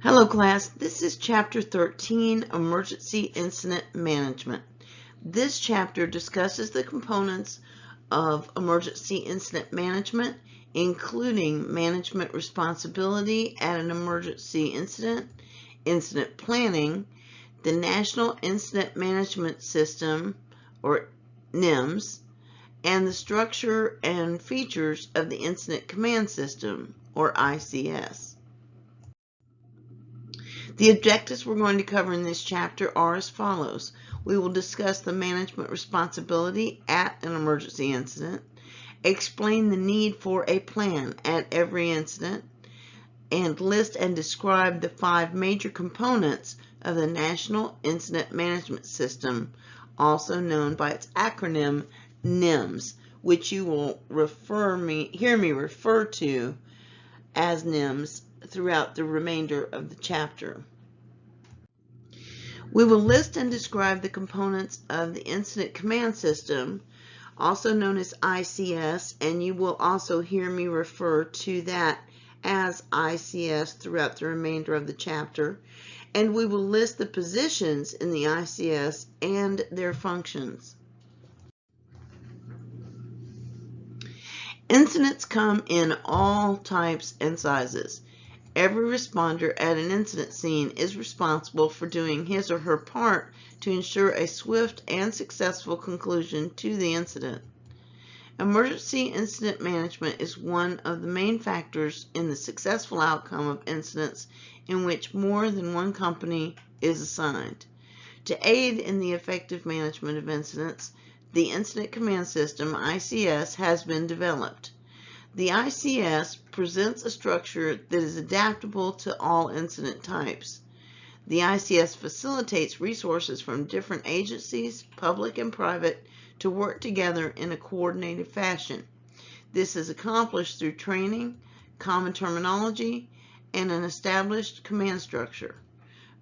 Hello class, this is Chapter 13, Emergency Incident Management. This chapter discusses the components of emergency incident management, including management responsibility at an emergency incident, incident planning, the National Incident Management System, or NIMS, and the structure and features of the Incident Command System, or ICS. The objectives we're going to cover in this chapter are as follows. We will discuss the management responsibility at an emergency incident, explain the need for a plan at every incident, and list and describe the 5 major components of the National Incident Management System, also known by its acronym NIMS, which you will hear me refer to as NIMS throughout the remainder of the chapter. We will list and describe the components of the Incident Command System, also known as ICS, and you will also hear me refer to that as ICS throughout the remainder of the chapter. And we will list the positions in the ICS and their functions. Incidents come in all types and sizes. Every responder at an incident scene is responsible for doing his or her part to ensure a swift and successful conclusion to the incident. Emergency incident management is one of the main factors in the successful outcome of incidents in which more than one company is assigned. To aid in the effective management of incidents, the Incident Command System, ICS, has been developed. The ICS presents a structure that is adaptable to all incident types. The ICS facilitates resources from different agencies, public and private, to work together in a coordinated fashion. This is accomplished through training, common terminology, and an established command structure.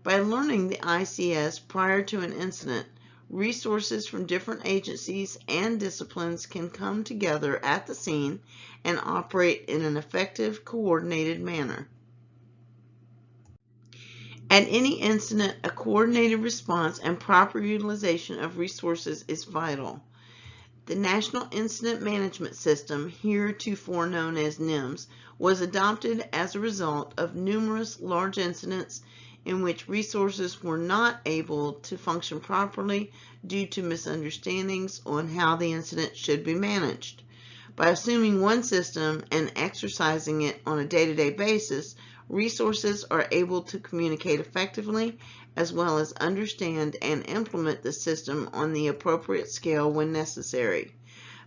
By learning the ICS prior to an incident, resources from different agencies and disciplines can come together at the scene and operate in an effective, coordinated manner. At any incident, a coordinated response and proper utilization of resources is vital. The National Incident Management System, heretofore known as NIMS, was adopted as a result of numerous large incidents in which resources were not able to function properly due to misunderstandings on how the incident should be managed. By assuming one system and exercising it on a day-to-day basis, resources are able to communicate effectively as well as understand and implement the system on the appropriate scale when necessary.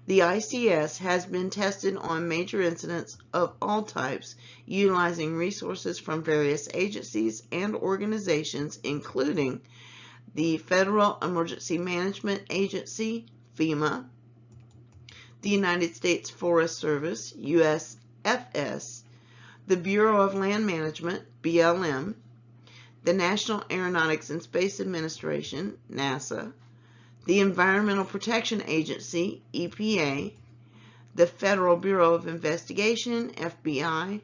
The ICS has been tested on major incidents of all types, utilizing resources from various agencies and organizations, including the Federal Emergency Management Agency, FEMA, the United States Forest Service, USFS, the Bureau of Land Management, BLM, the National Aeronautics and Space Administration, NASA, the Environmental Protection Agency, EPA, the Federal Bureau of Investigation, FBI,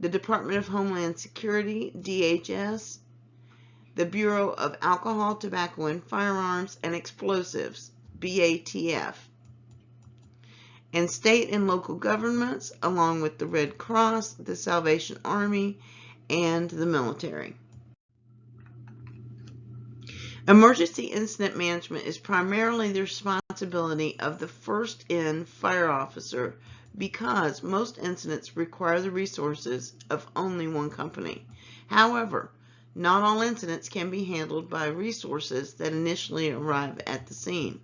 the Department of Homeland Security, DHS, the Bureau of Alcohol, Tobacco, and Firearms and Explosives, BATF, and state and local governments, along with the Red Cross, the Salvation Army, and the military. Emergency incident management is primarily the responsibility of the first-in fire officer because most incidents require the resources of only one company. However, not all incidents can be handled by resources that initially arrive at the scene.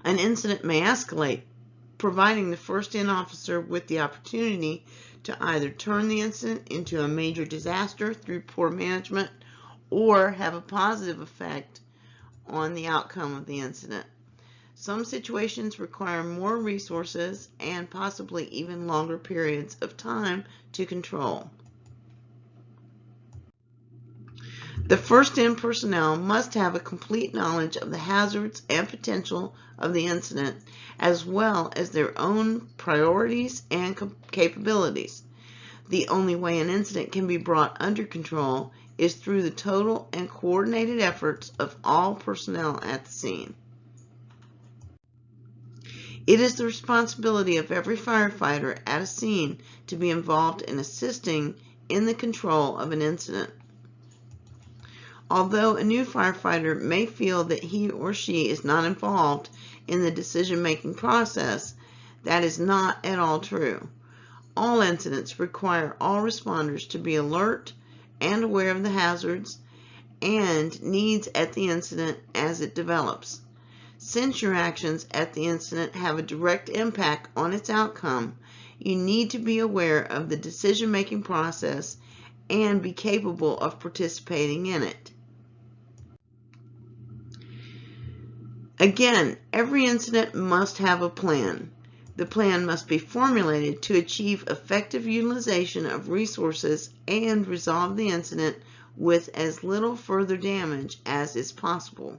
An incident may escalate, providing the first-in officer with the opportunity to either turn the incident into a major disaster through poor management or have a positive effect on the outcome of the incident. Some situations require more resources and possibly even longer periods of time to control. The first-in personnel must have a complete knowledge of the hazards and potential of the incident, as well as their own priorities and capabilities. The only way an incident can be brought under control is through the total and coordinated efforts of all personnel at the scene. It is the responsibility of every firefighter at a scene to be involved in assisting in the control of an incident. Although a new firefighter may feel that he or she is not involved in the decision-making process, that is not at all true. All incidents require all responders to be alert and aware of the hazards and needs at the incident as it develops. Since your actions at the incident have a direct impact on its outcome, you need to be aware of the decision-making process and be capable of participating in it. Again, every incident must have a plan. The plan must be formulated to achieve effective utilization of resources and resolve the incident with as little further damage as is possible.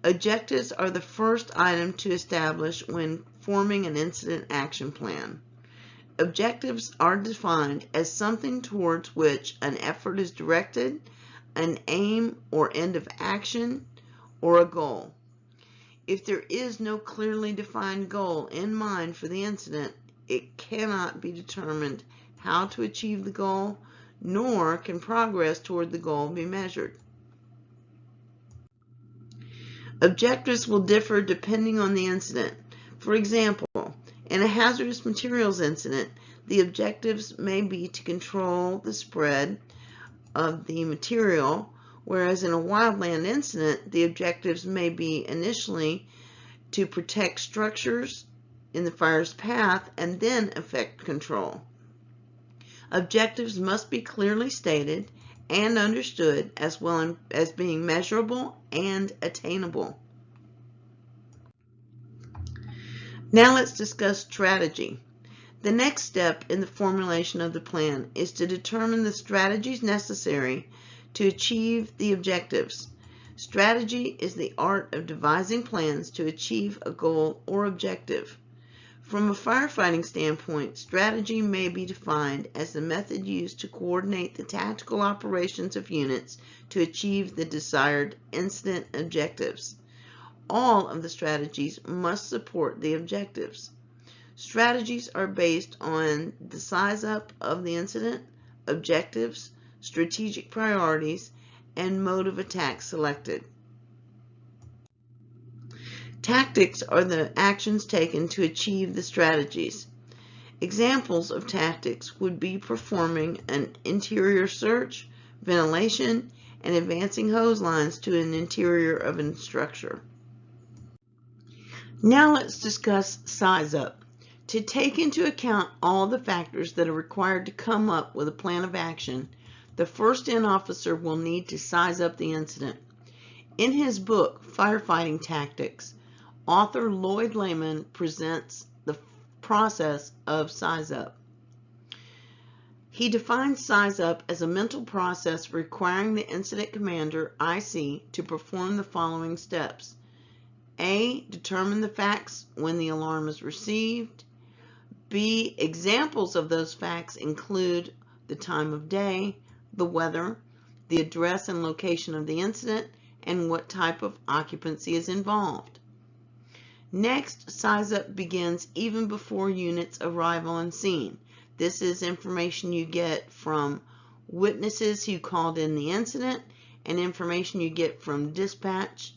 Objectives are the first item to establish when forming an incident action plan. Objectives are defined as something towards which an effort is directed, an aim or end of action, or a goal. If there is no clearly defined goal in mind for the incident, it cannot be determined how to achieve the goal, nor can progress toward the goal be measured. Objectives will differ depending on the incident. For example, in a hazardous materials incident, the objectives may be to control the spread of the material, whereas in a wildland incident, the objectives may be initially to protect structures in the fire's path and then effect control. Objectives must be clearly stated and understood, as well as being measurable and attainable. Now let's discuss strategy. The next step in the formulation of the plan is to determine the strategies necessary to achieve the objectives. Strategy is the art of devising plans to achieve a goal or objective. From a firefighting standpoint, strategy may be defined as the method used to coordinate the tactical operations of units to achieve the desired incident objectives. All of the strategies must support the objectives. Strategies are based on the size up of the incident, objectives, strategic priorities, and mode of attack selected. Tactics are the actions taken to achieve the strategies. Examples of tactics would be performing an interior search, ventilation, and advancing hose lines to an interior of a structure. Now let's discuss size up. To take into account all the factors that are required to come up with a plan of action, the first-in officer will need to size up the incident. In his book, Firefighting Tactics, author Lloyd Lehman presents the process of size up. He defines size up as a mental process requiring the incident commander, IC, to perform the following steps. A. Determine the facts when the alarm is received. B. Examples of those facts include the time of day, the weather, the address and location of the incident, and what type of occupancy is involved. Next, size up begins even before units arrive on scene. This is information you get from witnesses who called in the incident and information you get from dispatch.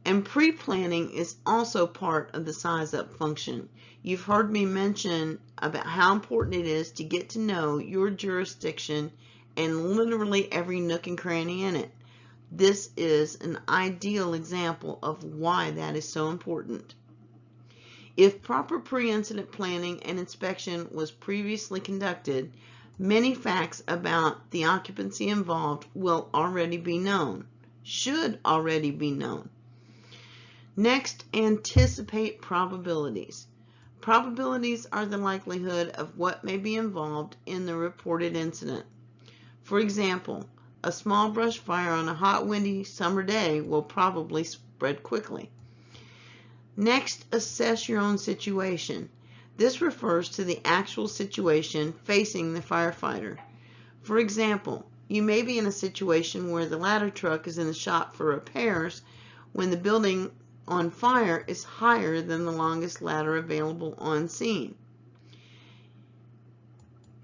And pre-planning is also part of the size up function. You've heard me mention about how important it is to get to know your jurisdiction and literally every nook and cranny in it. This is an ideal example of why that is so important. If proper pre-incident planning and inspection was previously conducted, many facts about the occupancy involved will already be known, should already be known. Next, anticipate probabilities. Probabilities are the likelihood of what may be involved in the reported incident. For example, a small brush fire on a hot, windy summer day will probably spread quickly. Next, assess your own situation. This refers to the actual situation facing the firefighter. For example, you may be in a situation where the ladder truck is in the shop for repairs when the building on fire is higher than the longest ladder available on scene.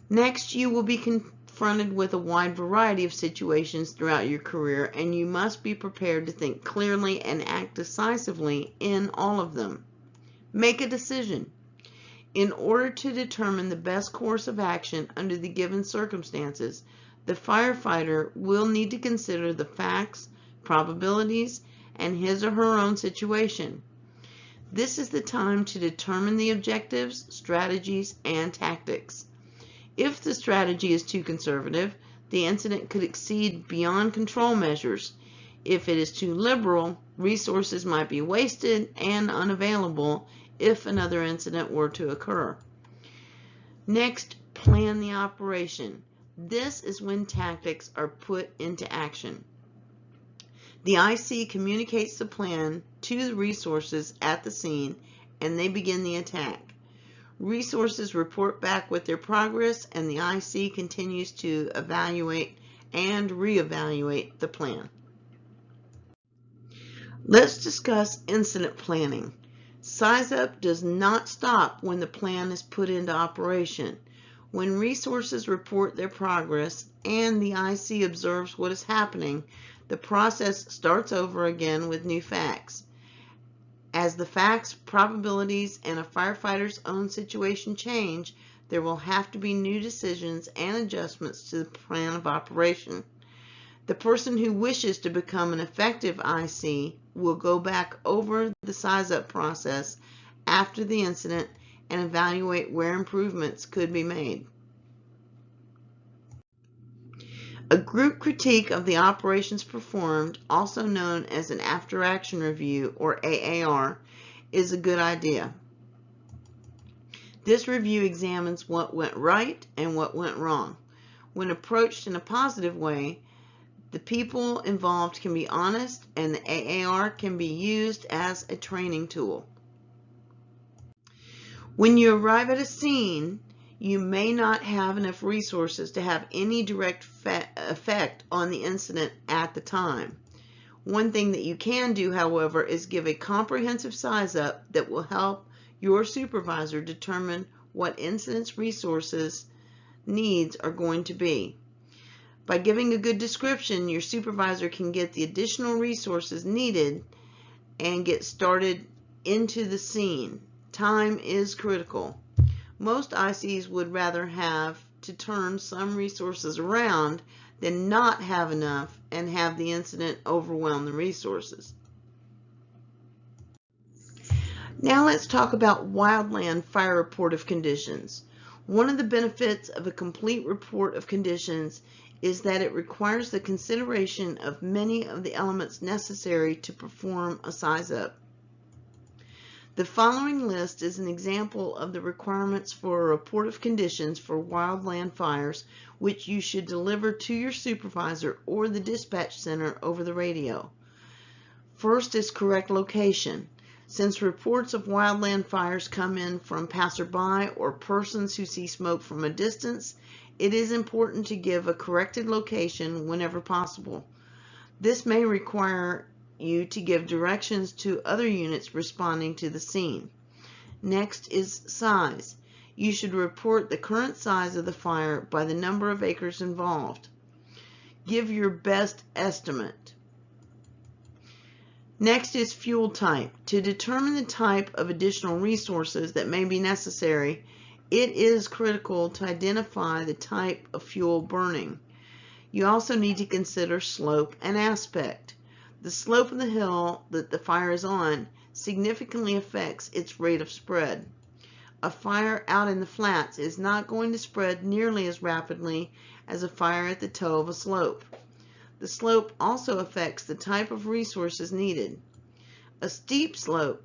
Next, you will be confronted with a wide variety of situations throughout your career, and you must be prepared to think clearly and act decisively in all of them. Make a decision. In order to determine the best course of action under the given circumstances, the firefighter will need to consider the facts, probabilities, and his or her own situation. This is the time to determine the objectives, strategies, and tactics. If the strategy is too conservative, the incident could exceed beyond control measures. If it is too liberal, resources might be wasted and unavailable if another incident were to occur. Next, plan the operation. This is when tactics are put into action. The IC communicates the plan to the resources at the scene, and they begin the attack. Resources report back with their progress, and the IC continues to evaluate and reevaluate the plan. Let's discuss incident planning. Size up does not stop when the plan is put into operation. When resources report their progress and the IC observes what is happening, the process starts over again with new facts. As the facts, probabilities, and a firefighter's own situation change, there will have to be new decisions and adjustments to the plan of operation. The person who wishes to become an effective IC will go back over the size-up process after the incident and evaluate where improvements could be made. A group critique of the operations performed, also known as an after-action review or AAR, is a good idea. This review examines what went right and what went wrong. When approached in a positive way, the people involved can be honest, and the AAR can be used as a training tool. When you arrive at a scene, you may not have enough resources to have any direct effect on the incident at the time. One thing that you can do, however, is give a comprehensive size-up that will help your supervisor determine what incident's resources needs are going to be. By giving a good description, your supervisor can get the additional resources needed and get started into the scene. Time is critical. Most ICs would rather have to turn some resources around than not have enough and have the incident overwhelm the resources. Now let's talk about wildland fire report of conditions. One of the benefits of a complete report of conditions is that it requires the consideration of many of the elements necessary to perform a size-up. The following list is an example of the requirements for a report of conditions for wildland fires, which you should deliver to your supervisor or the dispatch center over the radio. First is correct location. Since reports of wildland fires come in from passerby or persons who see smoke from a distance, it is important to give a corrected location whenever possible. This may require you to give directions to other units responding to the scene. Next is size. You should report the current size of the fire by the number of acres involved. Give your best estimate. Next is fuel type. To determine the type of additional resources that may be necessary, it is critical to identify the type of fuel burning. You also need to consider slope and aspect. The slope of the hill that the fire is on significantly affects its rate of spread. A fire out in the flats is not going to spread nearly as rapidly as a fire at the toe of a slope. The slope also affects the type of resources needed. A steep slope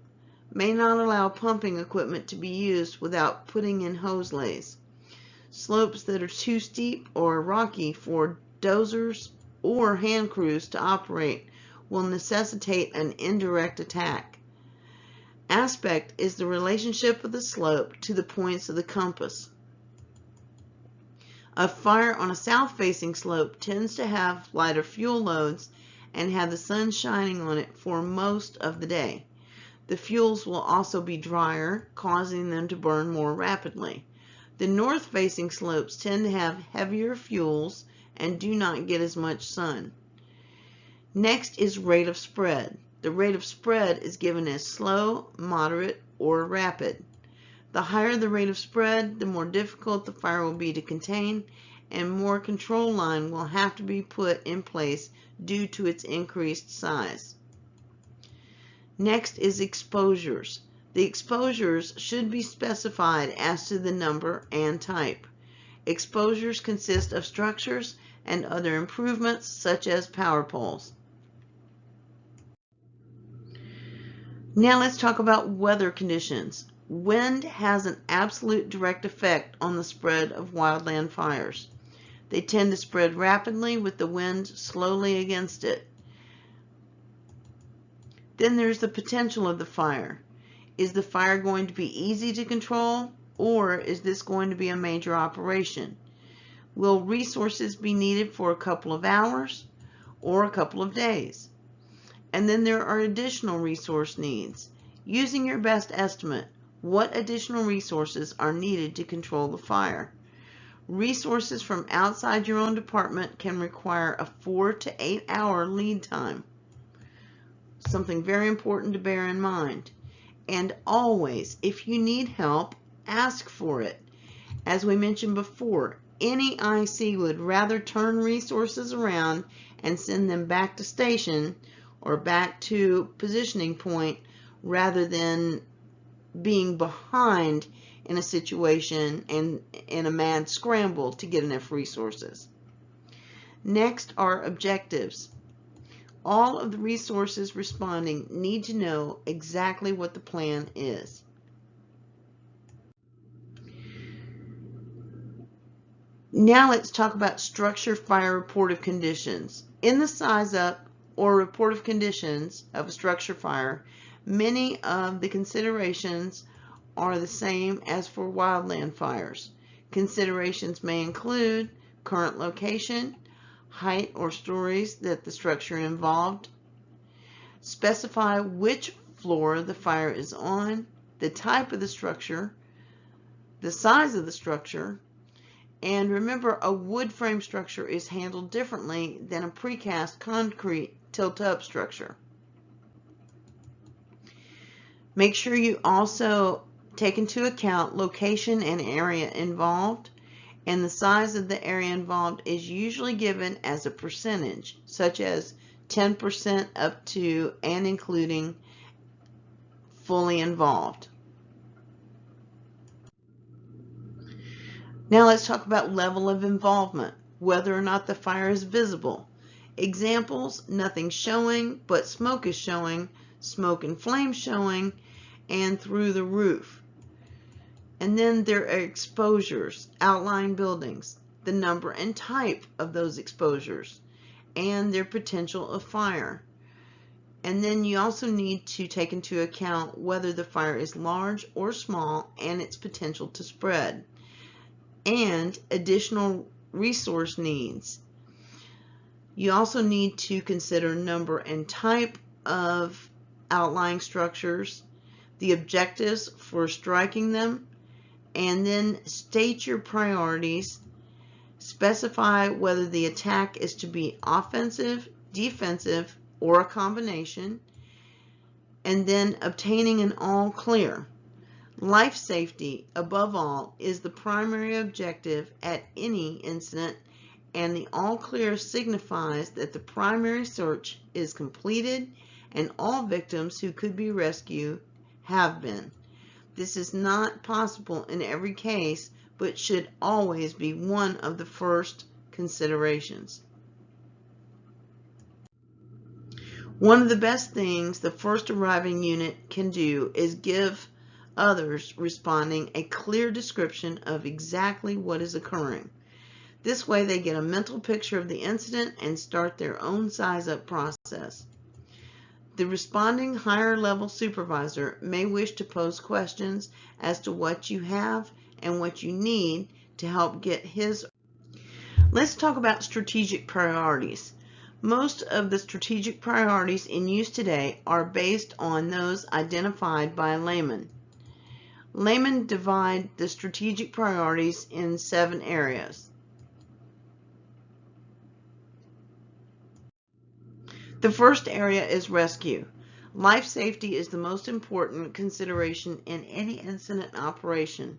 may not allow pumping equipment to be used without putting in hose lays. Slopes that are too steep or rocky for dozers or hand crews to operate will necessitate an indirect attack. Aspect is the relationship of the slope to the points of the compass. A fire on a south-facing slope tends to have lighter fuel loads and have the sun shining on it for most of the day. The fuels will also be drier, causing them to burn more rapidly. The north-facing slopes tend to have heavier fuels and do not get as much sun. Next is rate of spread. The rate of spread is given as slow, moderate, or rapid. The higher the rate of spread, the more difficult the fire will be to contain, and more control line will have to be put in place due to its increased size. Next is exposures. The exposures should be specified as to the number and type. Exposures consist of structures and other improvements such as power poles. Now let's talk about weather conditions. Wind has an absolute direct effect on the spread of wildland fires. They tend to spread rapidly with the wind slowly against it. Then there's the potential of the fire. Is the fire going to be easy to control, or is this going to be a major operation? Will resources be needed for a couple of hours or a couple of days? And then there are additional resource needs. Using your best estimate, what additional resources are needed to control the fire? Resources from outside your own department can require a 4 to 8 hour lead time. Something very important to bear in mind. And always, if you need help, ask for it. As we mentioned before, any IC would rather turn resources around and send them back to station or back to positioning point rather than being behind in a situation and in a mad scramble to get enough resources. Next are objectives. All of the resources responding need to know exactly what the plan is. Now let's talk about structure fire report of conditions. In the size up or report of conditions of a structure fire, many of the considerations are the same as for wildland fires. Considerations may include current location, height or stories that the structure involved, specify which floor the fire is on, the type of the structure, the size of the structure, and remember, a wood frame structure is handled differently than a precast concrete tilt-up structure. Make sure you also take into account location and area involved, and the size of the area involved is usually given as a percentage, such as 10% up to and including fully involved. Now let's talk about level of involvement, whether or not the fire is visible. Examples: nothing showing, but smoke is showing, smoke and flame showing, and through the roof. And then there are exposures, outlying buildings, the number and type of those exposures, and their potential of fire. And then you also need to take into account whether the fire is large or small and its potential to spread, and additional resource needs. You also need to consider number and type of outlying structures, the objectives for striking them, and then state your priorities. Specify whether the attack is to be offensive, defensive, or a combination, and then obtaining an all clear. Life safety, above all, is the primary objective at any incident, and the all clear signifies that the primary search is completed and all victims who could be rescued have been. This is not possible in every case, but should always be one of the first considerations. One of the best things the first arriving unit can do is give others responding a clear description of exactly what is occurring. This way they get a mental picture of the incident and start their own size-up process. The responding higher level supervisor may wish to pose questions as to what you have and what you need to help get his. Let's talk about strategic priorities. Most of the strategic priorities in use today are based on those identified by laymen. Laymen divide the strategic priorities in 7 areas. The first area is rescue. Life safety is the most important consideration in any incident operation.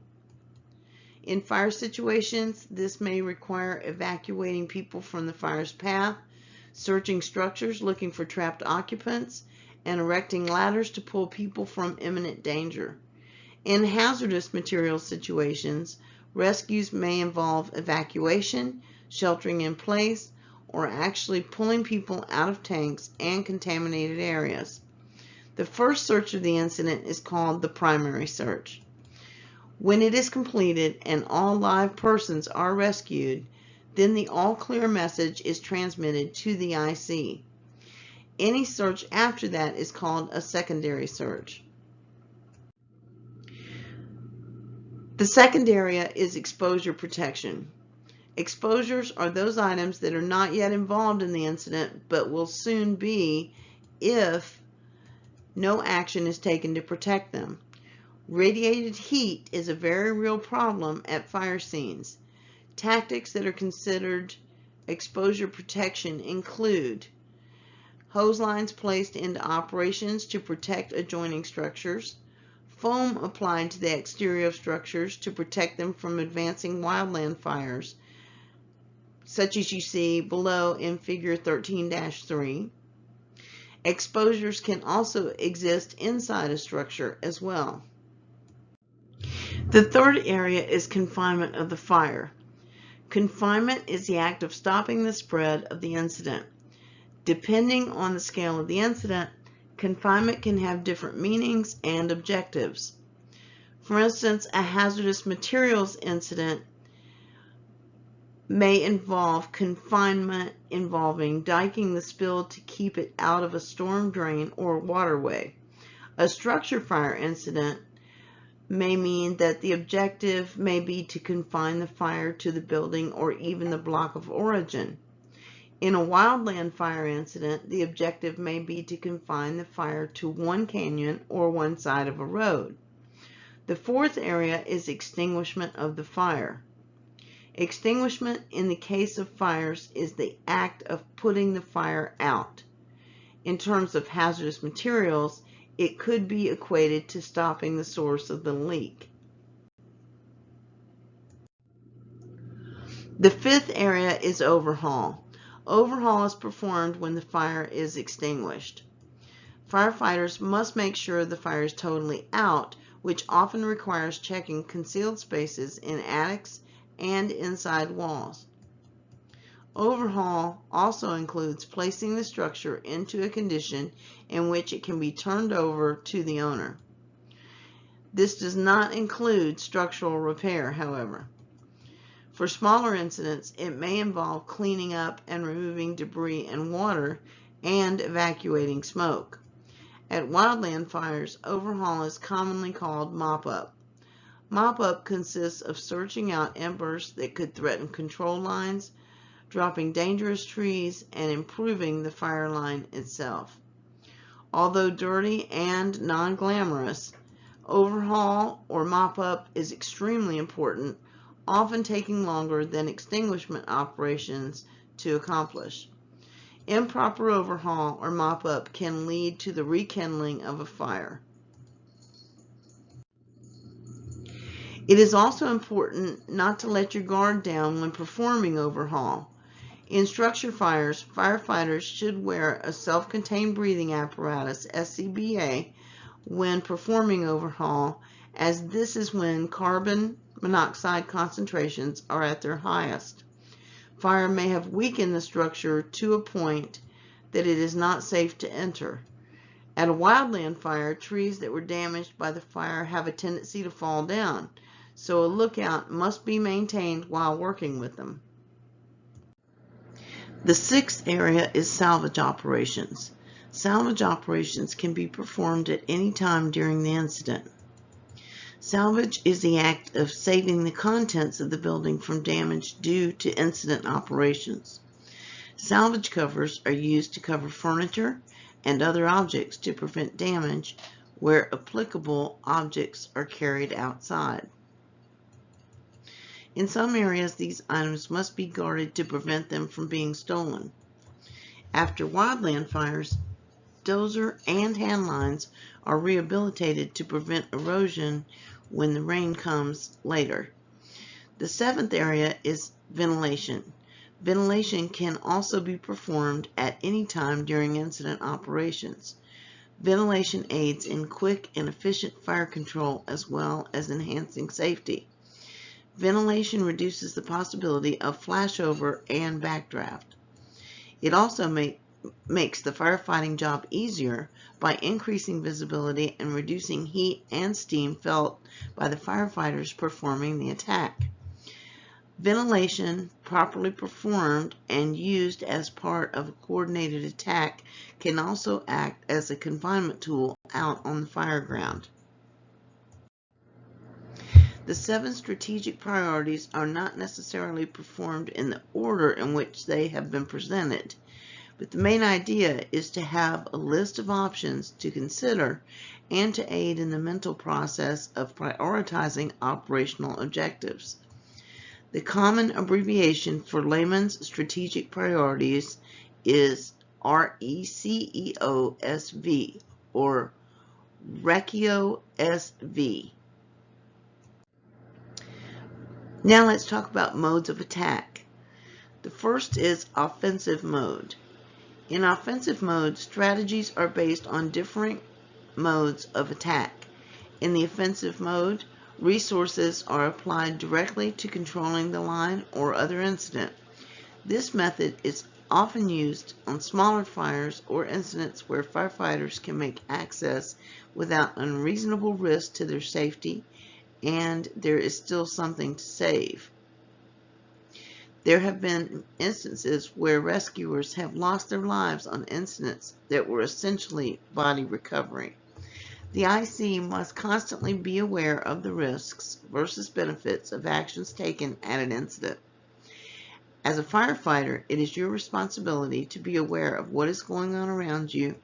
In fire situations, this may require evacuating people from the fire's path, searching structures looking for trapped occupants, and erecting ladders to pull people from imminent danger. In hazardous materials situations, rescues may involve evacuation, sheltering in place, or actually pulling people out of tanks and contaminated areas. The first search of the incident is called the primary search. When it is completed and all live persons are rescued, then the all clear message is transmitted to the IC. Any search after that is called a secondary search. The second area is exposure protection. Exposures are those items that are not yet involved in the incident but will soon be if no action is taken to protect them. Radiated heat is a very real problem at fire scenes. Tactics that are considered exposure protection include hose lines placed into operations to protect adjoining structures, foam applied to the exterior of structures to protect them from advancing wildland fires, such as you see below in figure 13-3. Exposures can also exist inside a structure as well. The third area is confinement of the fire. Confinement is the act of stopping the spread of the incident. Depending on the scale of the incident, confinement can have different meanings and objectives. For instance, a hazardous materials incident may involve confinement involving diking the spill to keep it out of a storm drain or waterway. A structure fire incident may mean that the objective may be to confine the fire to the building or even the block of origin. In a wildland fire incident, the objective may be to confine the fire to one canyon or one side of a road. The fourth area is extinguishment of the fire. Extinguishment in the case of fires is the act of putting the fire out. In terms of hazardous materials, it could be equated to stopping the source of the leak. The fifth area is overhaul. Overhaul is performed when the fire is extinguished. Firefighters must make sure the fire is totally out, which often requires checking concealed spaces in attics and inside walls. Overhaul also includes placing the structure into a condition in which it can be turned over to the owner. This does not include structural repair, however. For smaller incidents, it may involve cleaning up and removing debris and water and evacuating smoke. At wildland fires, overhaul is commonly called mop-up. Mop-up consists of searching out embers that could threaten control lines, dropping dangerous trees, and improving the fire line itself. Although dirty and non-glamorous, overhaul or mop-up is extremely important, often taking longer than extinguishment operations to accomplish. Improper overhaul or mop-up can lead to the rekindling of a fire. It is also important not to let your guard down when performing overhaul. In structure fires, firefighters should wear a self-contained breathing apparatus, SCBA, when performing overhaul, as this is when carbon monoxide concentrations are at their highest. Fire may have weakened the structure to a point that it is not safe to enter. At a wildland fire, trees that were damaged by the fire have a tendency to fall down, so a lookout must be maintained while working with them. The sixth area is salvage operations. Salvage operations can be performed at any time during the incident. Salvage is the act of saving the contents of the building from damage due to incident operations. Salvage covers are used to cover furniture and other objects to prevent damage where applicable objects are carried outside. In some areas, these items must be guarded to prevent them from being stolen. After wildland fires, dozer and hand lines are rehabilitated to prevent erosion when the rain comes later. The seventh area is ventilation. Ventilation can also be performed at any time during incident operations. Ventilation aids in quick and efficient fire control as well as enhancing safety. Ventilation reduces the possibility of flashover and backdraft. It also makes the firefighting job easier by increasing visibility and reducing heat and steam felt by the firefighters performing the attack. Ventilation, properly performed and used as part of a coordinated attack, can also act as a confinement tool out on the fire ground. The 7 strategic priorities are not necessarily performed in the order in which they have been presented, but the main idea is to have a list of options to consider and to aid in the mental process of prioritizing operational objectives. The common abbreviation for layman's strategic priorities is RECEOSV, or RECEOSV. Now let's talk about modes of attack. The first is offensive mode. In offensive mode, strategies are based on different modes of attack. In the offensive mode, resources are applied directly to controlling the line or other incident. This method is often used on smaller fires or incidents where firefighters can make access without unreasonable risk to their safety and there is still something to save. There have been instances where rescuers have lost their lives on incidents that were essentially body recovery. The IC must constantly be aware of the risks versus benefits of actions taken at an incident. As a firefighter, it is your responsibility to be aware of what is going on around you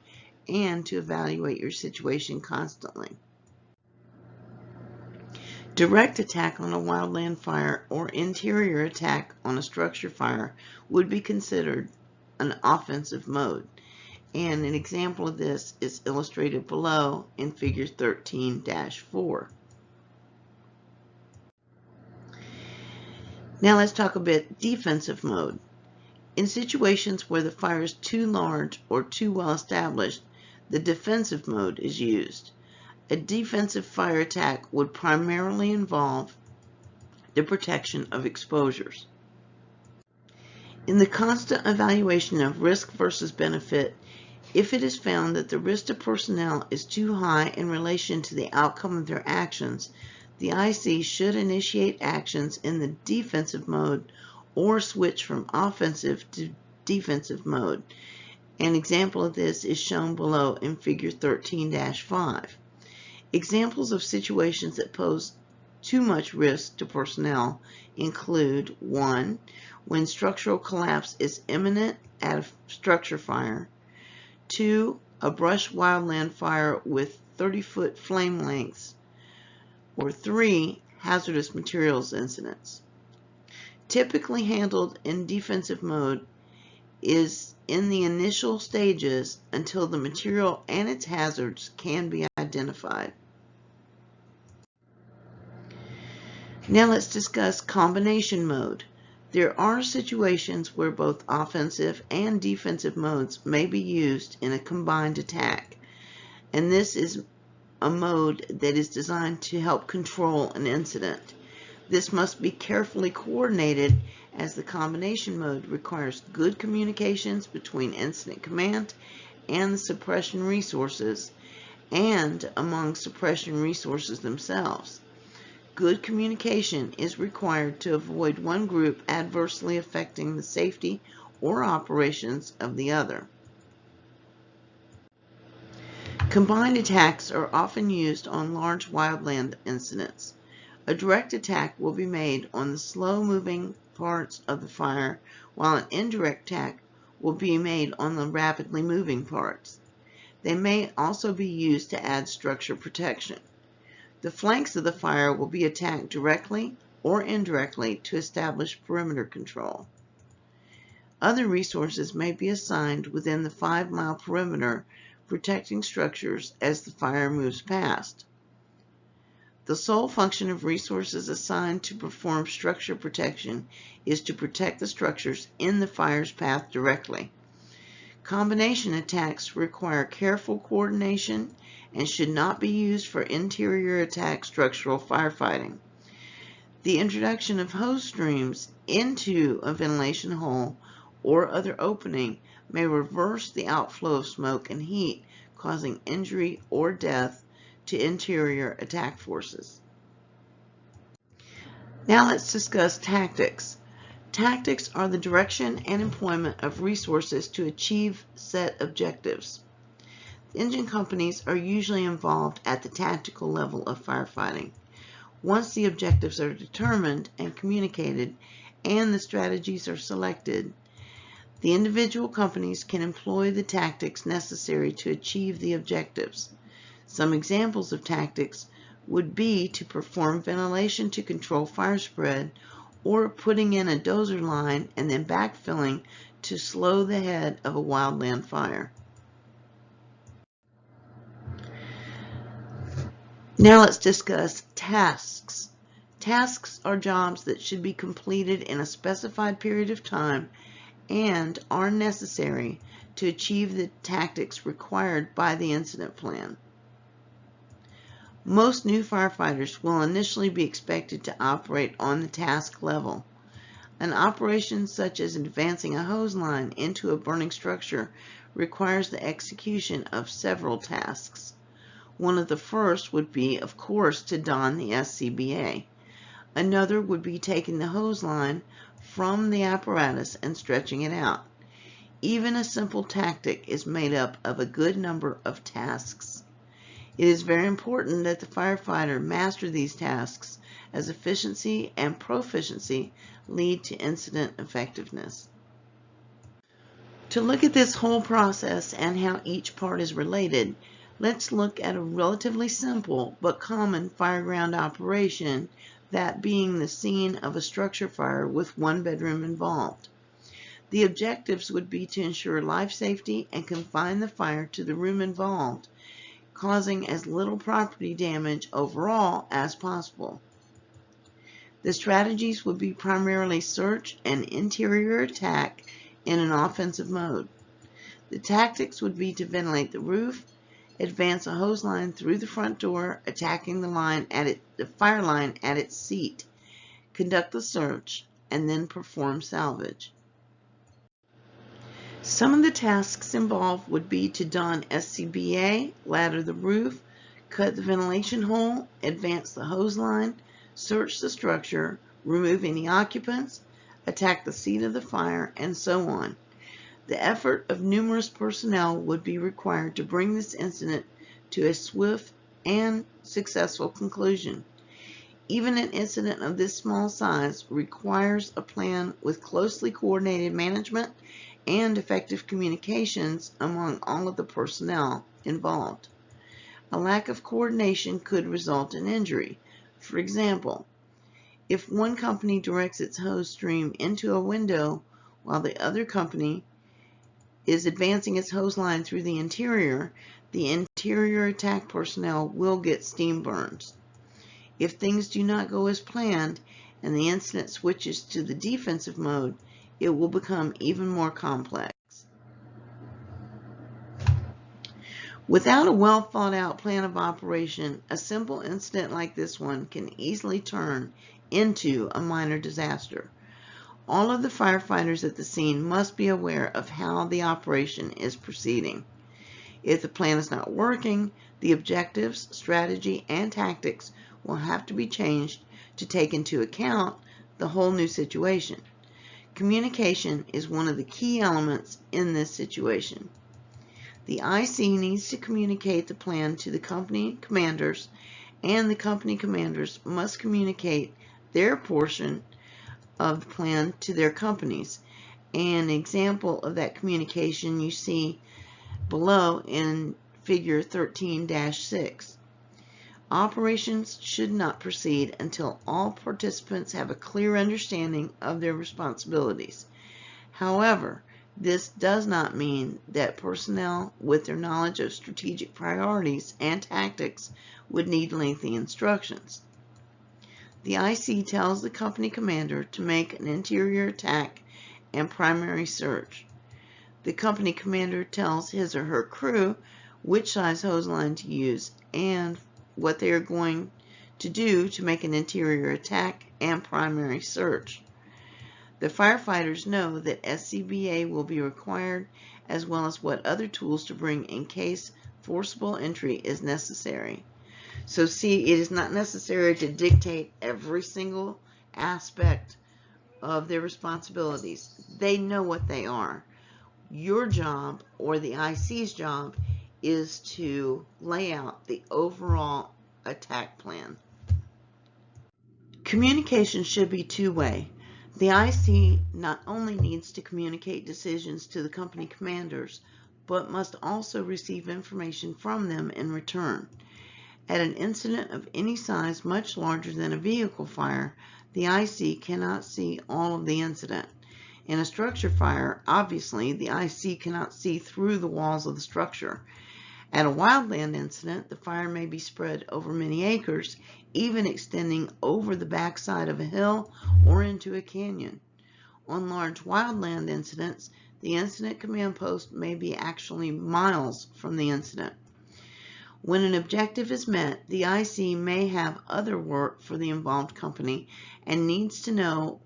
and to evaluate your situation constantly. Direct attack on a wildland fire or interior attack on a structure fire would be considered an offensive mode, and an example of this is illustrated below in figure 13-4. Now let's talk a bit defensive mode. In situations where the fire is too large or too well established, the defensive mode is used. A defensive fire attack would primarily involve the protection of exposures. In the constant evaluation of risk versus benefit, if it is found that the risk to personnel is too high in relation to the outcome of their actions, the IC should initiate actions in the defensive mode or switch from offensive to defensive mode. An example of this is shown below in figure 13-5. Examples of situations that pose too much risk to personnel include 1. When structural collapse is imminent at a structure fire, 2. A brush wildland fire with 30-foot flame lengths, or 3. Hazardous materials incidents. Typically handled in defensive mode is in the initial stages until the material and its hazards can be identified. Now let's discuss combination mode. There are situations where both offensive and defensive modes may be used in a combined attack, and this is a mode that is designed to help control an incident. This must be carefully coordinated as the combination mode requires good communications between incident command and the suppression resources and among suppression resources themselves. Good communication is required to avoid one group adversely affecting the safety or operations of the other. Combined attacks are often used on large wildland incidents. A direct attack will be made on the slow-moving parts of the fire, while an indirect attack will be made on the rapidly moving parts. They may also be used to add structure protection. The flanks of the fire will be attacked directly or indirectly to establish perimeter control. Other resources may be assigned within the 5-mile perimeter, protecting structures as the fire moves past. The sole function of resources assigned to perform structure protection is to protect the structures in the fire's path directly. Combination attacks require careful coordination and should not be used for interior attack structural firefighting. The introduction of hose streams into a ventilation hole or other opening may reverse the outflow of smoke and heat, causing injury or death to interior attack forces. Now let's discuss tactics. Tactics are the direction and employment of resources to achieve set objectives. Engine companies are usually involved at the tactical level of firefighting. Once the objectives are determined and communicated and the strategies are selected, the individual companies can employ the tactics necessary to achieve the objectives. Some examples of tactics would be to perform ventilation to control fire spread, or putting in a dozer line and then backfilling to slow the head of a wildland fire. Now let's discuss tasks. Tasks are jobs that should be completed in a specified period of time and are necessary to achieve the tactics required by the incident plan. Most new firefighters will initially be expected to operate on the task level. An operation such as advancing a hose line into a burning structure requires the execution of several tasks. One of the first would be, of course, to don the SCBA. Another would be taking the hose line from the apparatus and stretching it out. Even a simple tactic is made up of a good number of tasks. It is very important that the firefighter master these tasks, as efficiency and proficiency lead to incident effectiveness. To look at this whole process and how each part is related, let's look at a relatively simple but common fireground operation, that being the scene of a structure fire with one bedroom involved. The objectives would be to ensure life safety and confine the fire to the room involved, causing as little property damage overall as possible. The strategies would be primarily search and interior attack in an offensive mode. The tactics would be to ventilate the roof, advance a hose line through the front door, attacking the fire line at its seat, conduct the search, and then perform salvage. Some of the tasks involved would be to don SCBA, ladder the roof, cut the ventilation hole, advance the hose line, search the structure, remove any occupants, attack the seat of the fire, and so on. The effort of numerous personnel would be required to bring this incident to a swift and successful conclusion. Even an incident of this small size requires a plan with closely coordinated management and effective communications among all of the personnel involved. A lack of coordination could result in injury. For example, if one company directs its hose stream into a window while the other company is advancing its hose line through the interior attack personnel will get steam burns. If things do not go as planned and the incident switches to the defensive mode, it will become even more complex. Without a well thought out plan of operation, a simple incident like this one can easily turn into a minor disaster. All of the firefighters at the scene must be aware of how the operation is proceeding. If the plan is not working, the objectives, strategy, and tactics will have to be changed to take into account the whole new situation. Communication is one of the key elements in this situation. The IC needs to communicate the plan to the company commanders, and the company commanders must communicate their portion of the plan to their companies. An example of that communication you see below in figure 13-6. Operations should not proceed until all participants have a clear understanding of their responsibilities. However, this does not mean that personnel with their knowledge of strategic priorities and tactics would need lengthy instructions. The IC tells the company commander to make an interior attack and primary search. The company commander tells his or her crew which size hose line to use and what they are going to do to make an interior attack and primary search. The firefighters know that SCBA will be required, as well as what other tools to bring in case forcible entry is necessary. So see, it is not necessary to dictate every single aspect of their responsibilities. They know what they are. Your job, or the IC's job, is to lay out the overall attack plan. Communication should be two-way. The IC not only needs to communicate decisions to the company commanders, but must also receive information from them in return. At an incident of any size much larger than a vehicle fire, the IC cannot see all of the incident. In a structure fire, obviously, the IC cannot see through the walls of the structure. At a wildland incident, the fire may be spread over many acres, even extending over the backside of a hill or into a canyon. On large wildland incidents, the incident command post may be actually miles from the incident. When an objective is met, the IC may have other work for the involved company and needs to know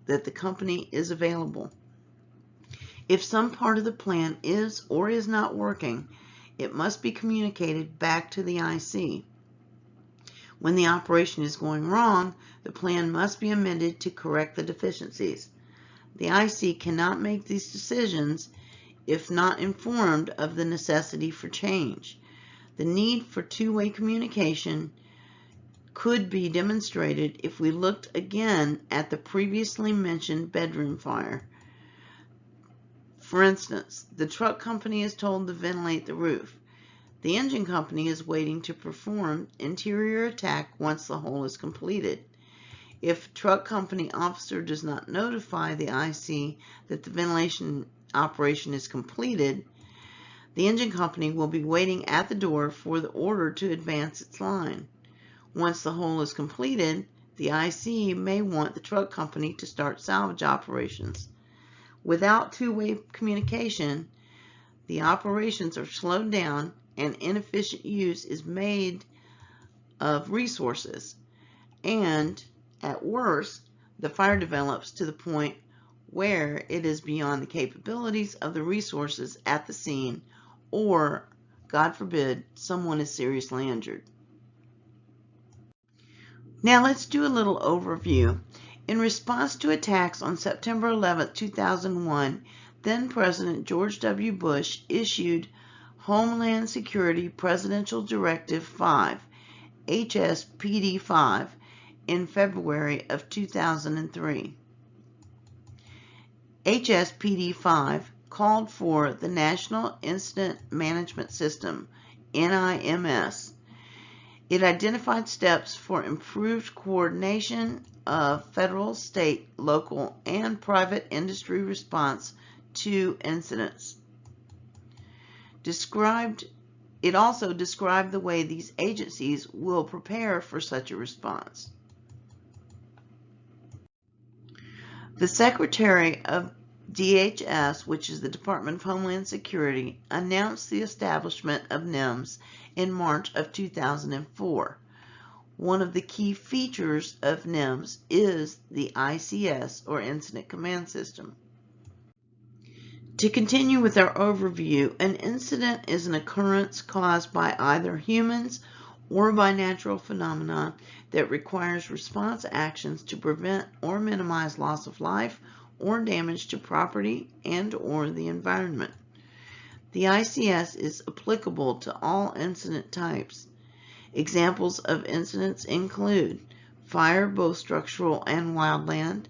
that the company is available. If some part of the plan is or is not working, it must be communicated back to the IC. When the operation is going wrong, the plan must be amended to correct the deficiencies. The IC cannot make these decisions if not informed of the necessity for change. The need for two-way communication could be demonstrated if we looked again at the previously mentioned bedroom fire. For instance, the truck company is told to ventilate the roof. The engine company is waiting to perform interior attack once the hole is completed. If truck company officer does not notify the IC that the ventilation operation is completed, the engine company will be waiting at the door for the order to advance its line. Once the hole is completed, the IC may want the truck company to start salvage operations. Without two-way communication, the operations are slowed down and inefficient use is made of resources. And at worst, the fire develops to the point where it is beyond the capabilities of the resources at the scene, or, God forbid, someone is seriously injured. Now let's do a little overview. In response to attacks on September 11, 2001, then President George W. Bush issued Homeland Security Presidential Directive 5, HSPD 5, in February of 2003. HSPD 5 called for the National Incident Management System, NIMS. It identified steps for improved coordination of federal, state, local, and private industry response to incidents. It also described the way these agencies will prepare for such a response. The Secretary of DHS, which is the Department of Homeland Security, announced the establishment of NIMS in March of 2004. One of the key features of NIMS is the ICS, or Incident Command System. To continue with our overview, an incident is an occurrence caused by either humans or by natural phenomena that requires response actions to prevent or minimize loss of life or damage to property and/or the environment. The ICS is applicable to all incident types. Examples of incidents include fire, both structural and wildland,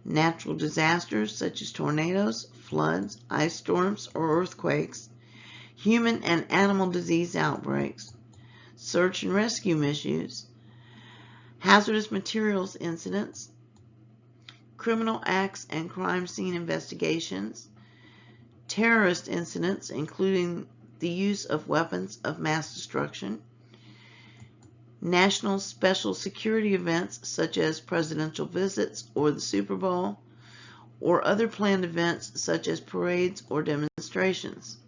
natural disasters such as tornadoes, floods, ice storms, or earthquakes, human and animal disease outbreaks, search and rescue missions, hazardous materials incidents, criminal acts and crime scene investigations, terrorist incidents including the use of weapons of mass destruction, national special security events such as presidential visits or the Super Bowl, or other planned events such as parades or demonstrations.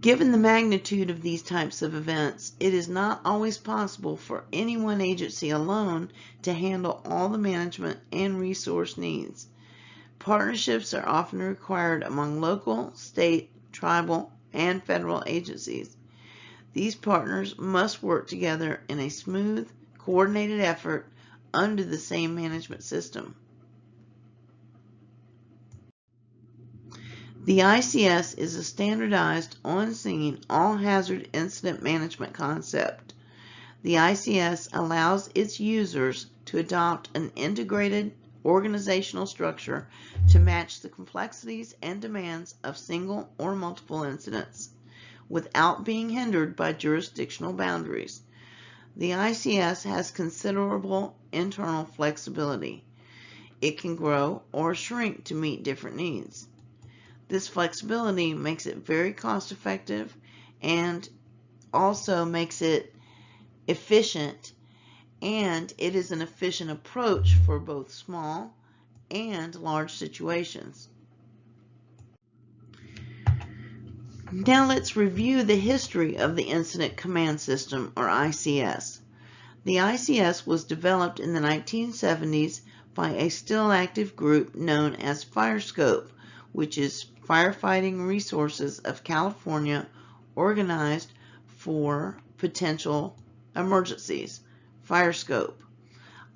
Given the magnitude of these types of events, it is not always possible for any one agency alone to handle all the management and resource needs. Partnerships are often required among local, state, tribal, and federal agencies. These partners must work together in a smooth, coordinated effort under the same management system. The ICS is a standardized, on-scene, all-hazard incident management concept. The ICS allows its users to adopt an integrated organizational structure to match the complexities and demands of single or multiple incidents, without being hindered by jurisdictional boundaries. The ICS has considerable internal flexibility. It can grow or shrink to meet different needs. This flexibility makes it very cost-effective and also makes it efficient, and it is an efficient approach for both small and large situations. Now let's review the history of the Incident Command System, or ICS. The ICS was developed in the 1970s by a still active group known as FireScope, which is Firefighting Resources of California, organized for potential emergencies. FireScope.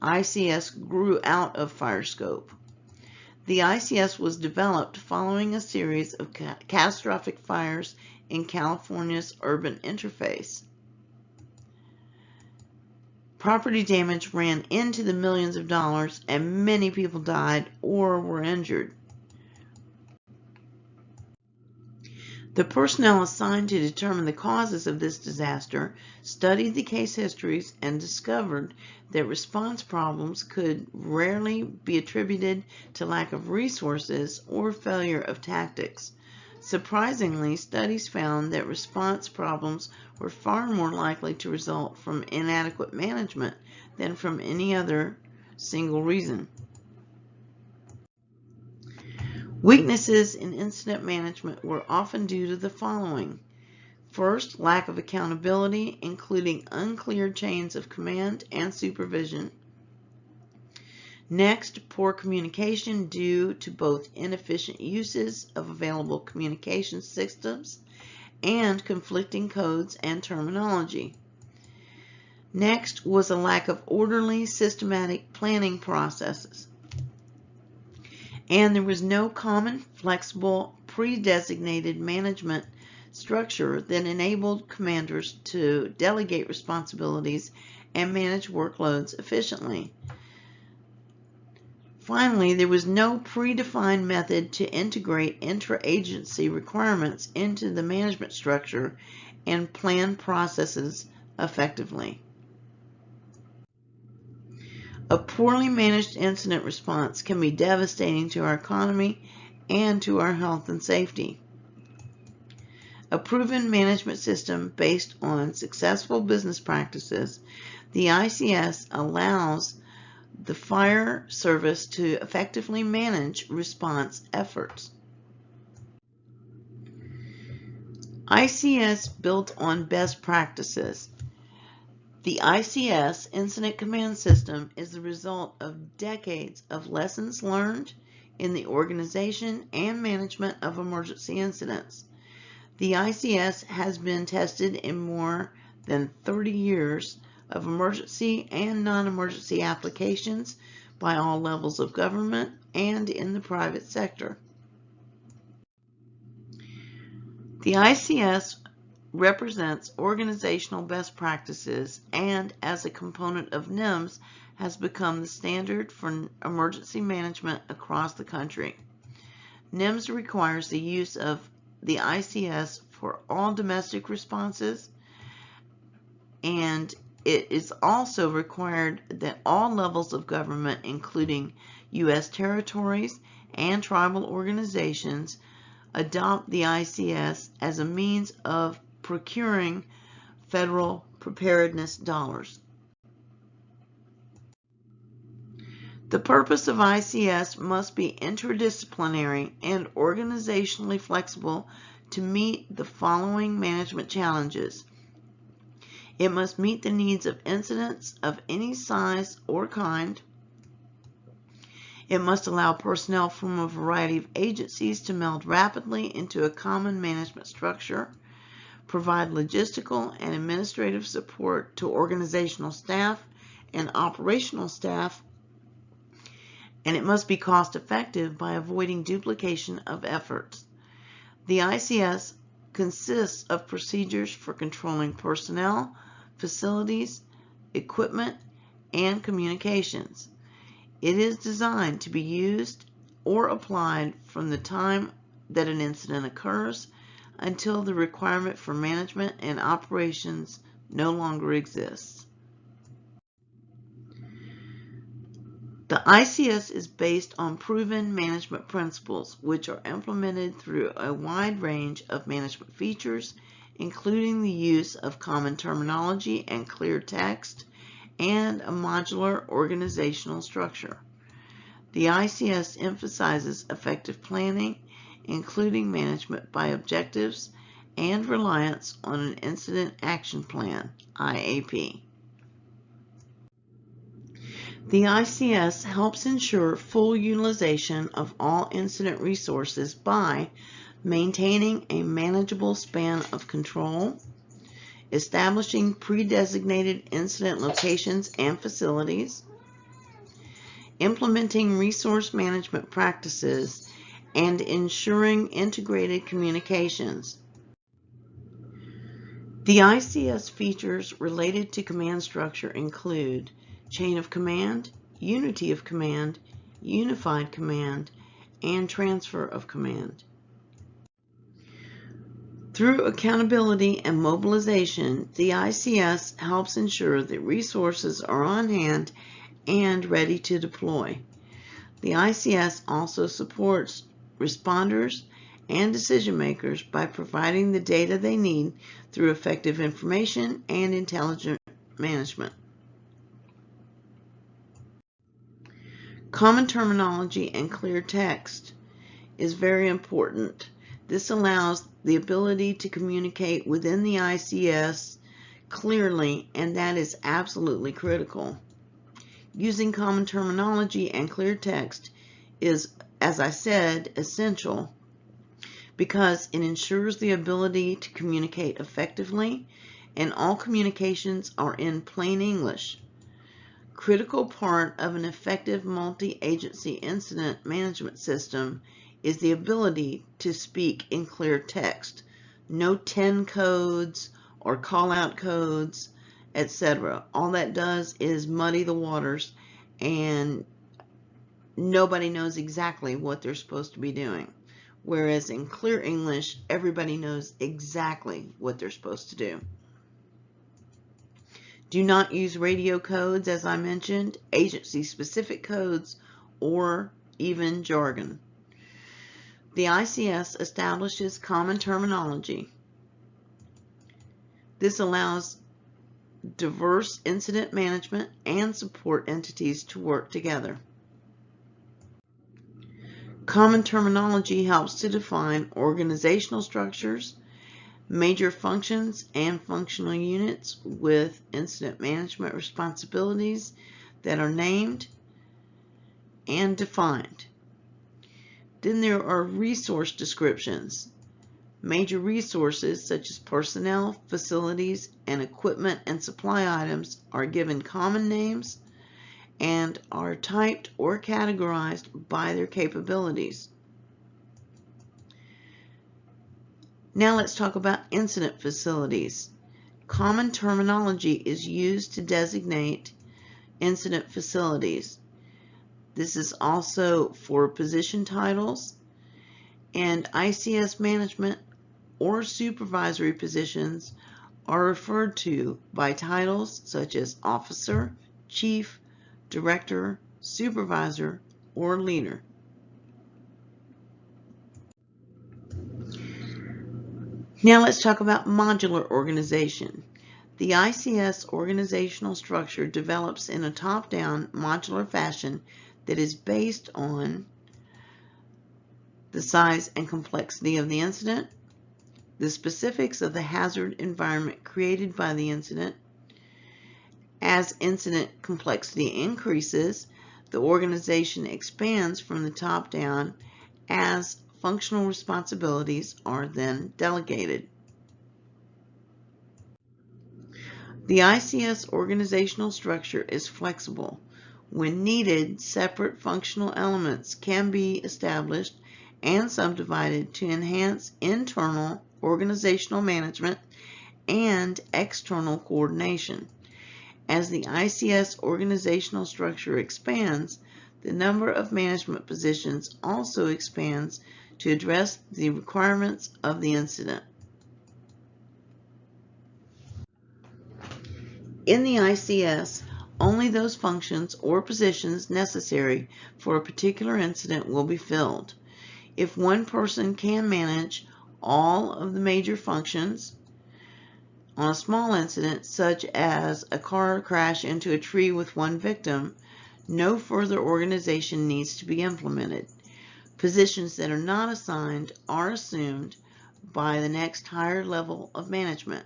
ICS grew out of FireScope. The ICS was developed following a series of catastrophic fires in California's urban interface. Property damage ran into the millions of dollars, and many people died or were injured. The personnel assigned to determine the causes of this disaster studied the case histories and discovered that response problems could rarely be attributed to lack of resources or failure of tactics. Surprisingly, studies found that response problems were far more likely to result from inadequate management than from any other single reason. Weaknesses in incident management were often due to the following. First, lack of accountability, including unclear chains of command and supervision. Next, poor communication due to both inefficient uses of available communication systems and conflicting codes and terminology. Next was a lack of orderly, systematic planning processes. And there was no common, flexible, pre-designated management structure that enabled commanders to delegate responsibilities and manage workloads efficiently. Finally, there was no predefined method to integrate intra-agency requirements into the management structure and plan processes effectively. A poorly managed incident response can be devastating to our economy and to our health and safety. A proven management system based on successful business practices, the ICS allows the fire service to effectively manage response efforts. ICS built on best practices. The ICS, Incident Command System, is the result of decades of lessons learned in the organization and management of emergency incidents. The ICS has been tested in more than 30 years of emergency and non-emergency applications by all levels of government and in the private sector. The ICS represents organizational best practices and, as a component of NIMS, has become the standard for emergency management across the country. NIMS requires the use of the ICS for all domestic responses, and it is also required that all levels of government, including U.S. territories and tribal organizations, adopt the ICS as a means of procuring federal preparedness dollars. The purpose of ICS must be interdisciplinary and organizationally flexible to meet the following management challenges. It must meet the needs of incidents of any size or kind. It must allow personnel from a variety of agencies to meld rapidly into a common management structure, provide logistical and administrative support to organizational staff and operational staff, and it must be cost-effective by avoiding duplication of efforts. The ICS consists of procedures for controlling personnel, facilities, equipment, and communications. It is designed to be used or applied from the time that an incident occurs until the requirement for management and operations no longer exists. The ICS is based on proven management principles, which are implemented through a wide range of management features, including the use of common terminology and clear text, and a modular organizational structure. The ICS emphasizes effective planning, including management by objectives and reliance on an Incident Action Plan, IAP. The ICS helps ensure full utilization of all incident resources by maintaining a manageable span of control, establishing pre-designated incident locations and facilities, implementing resource management practices, and ensuring integrated communications. The ICS features related to command structure include chain of command, unity of command, unified command, and transfer of command. Through accountability and mobilization, the ICS helps ensure that resources are on hand and ready to deploy. The ICS also supports responders and decision makers by providing the data they need through effective information and intelligent management. Common terminology and clear text is very important. This allows the ability to communicate within the ICS clearly, and that is absolutely critical. Using common terminology and clear text is, as I said, essential because it ensures the ability to communicate effectively, and all communications are in plain English. Critical part of an effective multi-agency incident management system is the ability to speak in clear text. No 10 codes or call-out codes, etc. All that does is muddy the waters, and nobody knows exactly what they're supposed to be doing. Whereas in clear English, everybody knows exactly what they're supposed to do. Do not use radio codes, as I mentioned, agency-specific codes, or even jargon. The ICS establishes common terminology. This allows diverse incident management and support entities to work together. Common terminology helps to define organizational structures, major functions and functional units with incident management responsibilities that are named and defined. Then there are resource descriptions. Major resources such as personnel, facilities, and equipment and supply items are given common names and are typed or categorized by their capabilities. Now let's talk about incident facilities. Common terminology is used to designate incident facilities. This is also for position titles, and ICS management or supervisory positions are referred to by titles such as officer, chief, director, supervisor, or leader. Now let's talk about modular organization. The ICS organizational structure develops in a top-down modular fashion that is based on the size and complexity of the incident, the specifics of the hazard environment created by the incident. As incident complexity increases, the organization expands from the top down as functional responsibilities are then delegated. The ICS organizational structure is flexible. When needed, separate functional elements can be established and subdivided to enhance internal organizational management and external coordination. As the ICS organizational structure expands, the number of management positions also expands to address the requirements of the incident. In the ICS, only those functions or positions necessary for a particular incident will be filled. If one person can manage all of the major functions on a small incident, such as a car crash into a tree with one victim, no further organization needs to be implemented. Positions that are not assigned are assumed by the next higher level of management.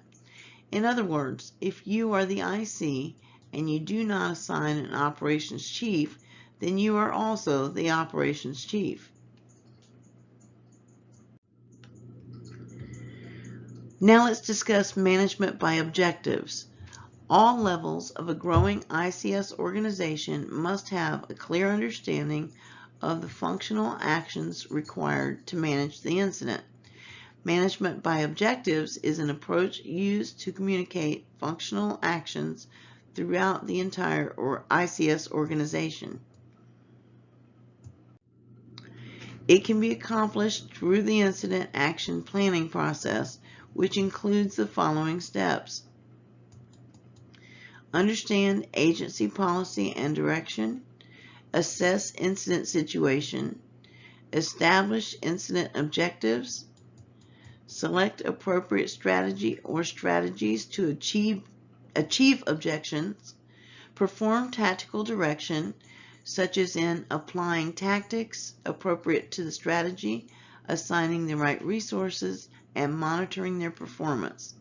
In other words, if you are the IC and you do not assign an operations chief, then you are also the operations chief. Now let's discuss management by objectives. All levels of a growing ICS organization must have a clear understanding of the functional actions required to manage the incident. Management by objectives is an approach used to communicate functional actions throughout the entire ICS organization. It can be accomplished through the incident action planning process, which includes the following steps. Understand agency policy and direction. Assess incident situation. Establish incident objectives. Select appropriate strategy or strategies to achieve objectives. Perform tactical direction, such as in applying tactics appropriate to the strategy, assigning the right resources, and monitoring their performance.